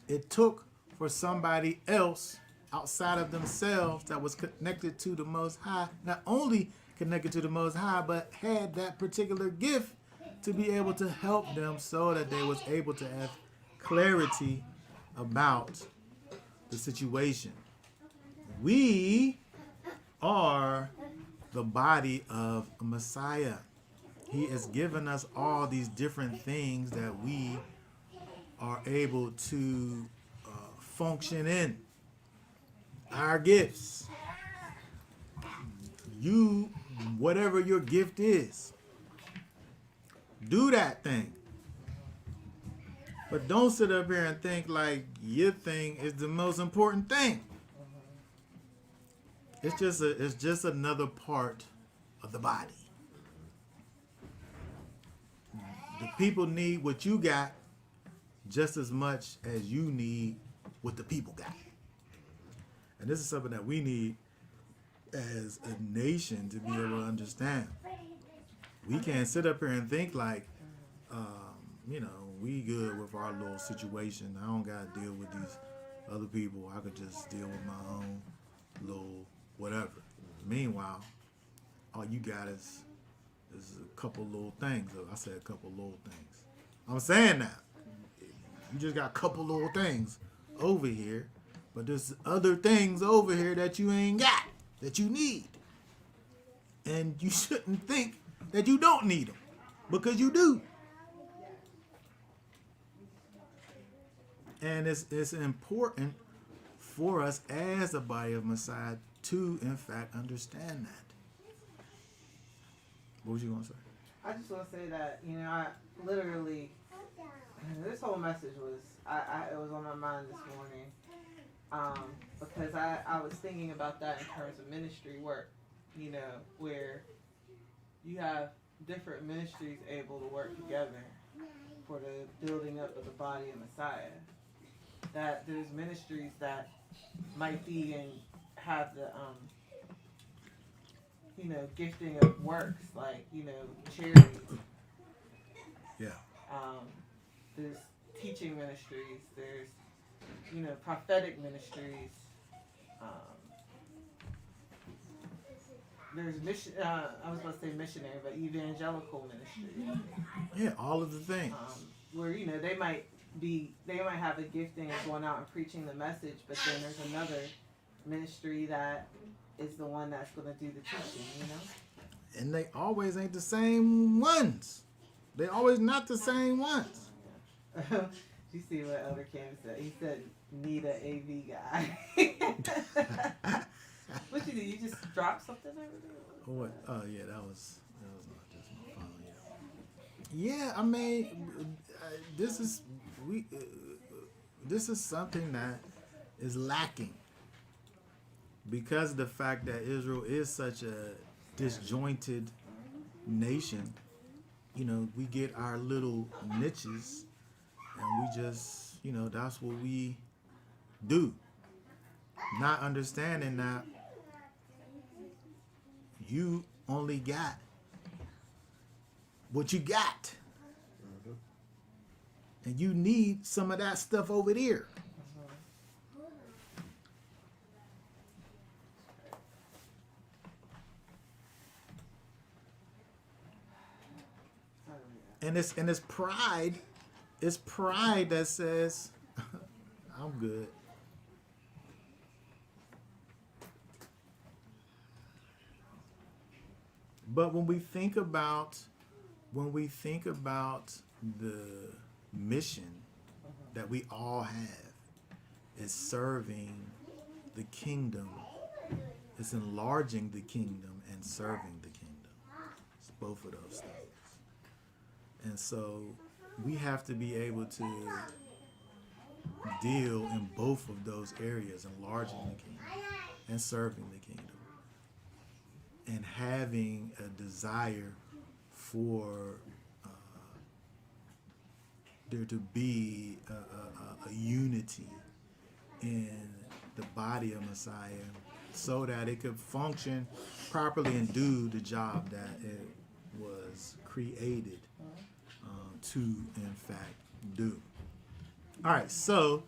It took for somebody else outside of themselves that was connected to the Most High, not only connected to the Most High, but had that particular gift to be able to help them so that they was able to have clarity about the situation. We are the body of a Messiah. He has given us all these different things that we are able to function in. Our gifts. You, whatever your gift is, do that thing. But don't sit up here and think like your thing is the most important thing. It's just another part of the body. The people need what you got just as much as you need what the people got. And this is something that we need as a nation to be able to understand. We can't sit up here and think like, we good with our little situation. I don't got to deal with these other people. I could just deal with my own little whatever. Meanwhile, all you got is a couple little things. I said a couple little things. I'm saying that. You just got a couple little things over here, but there's other things over here that you ain't got, that you need. And you shouldn't think that you don't need them, because you do. And it's important for us as a body of Messiah to, in fact, understand that. What was you going to say? I just want to say that, I literally, this whole message was, it was on my mind this morning, because I was thinking about that in terms of ministry work, where you have different ministries able to work together for the building up of the body of Messiah. That there's ministries that might be and have the, gifting of works, like, charity. Yeah. There's teaching ministries, there's, prophetic ministries, there's mission, I was going to say missionary, but evangelical ministry. Yeah, all of the things. Where, they might have a gifting of going out and preaching the message, but then there's another ministry that is the one that's going to do the teaching, And they always ain't the same ones. They always not the same ones. You see what Elder Cam said? He said, need a AV guy. What you do? You just drop something over there? What? Oh yeah, that was not just my phone. Yeah, I mean, this is something that is lacking. because of the fact that Israel is such a disjointed nation, you know, we get our little niches and we just, you know, that's what we do. Not understanding that you only got what you got. And you need some of that stuff over there. And it's pride. It's pride that says, I'm good. But when we think about the mission that we all have, is serving the kingdom. It's enlarging the kingdom and serving the kingdom. It's both of those things. And so we have to be able to deal in both of those areas, enlarging the kingdom and serving the kingdom. And having a desire for there to be a unity in the body of Messiah so that it could function properly and do the job that it was created to, in fact, do. All right, so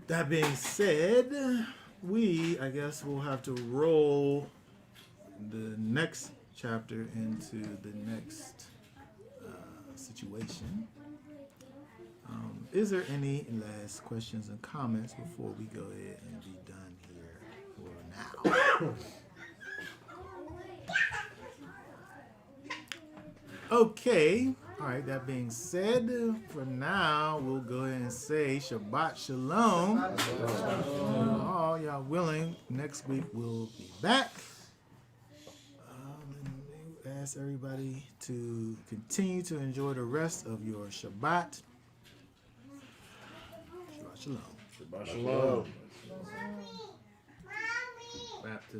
that being said, I guess we'll have to roll the next chapter into the next situation. Is there any last questions and comments before we go ahead and be done here for now? Okay. All right, that being said, for now, we'll go ahead and say Shabbat Shalom. All y'all willing, next week we'll be back. And ask everybody to continue to enjoy the rest of your Shabbat. Shabbat Shalom. Shabbat Shalom. Baptism.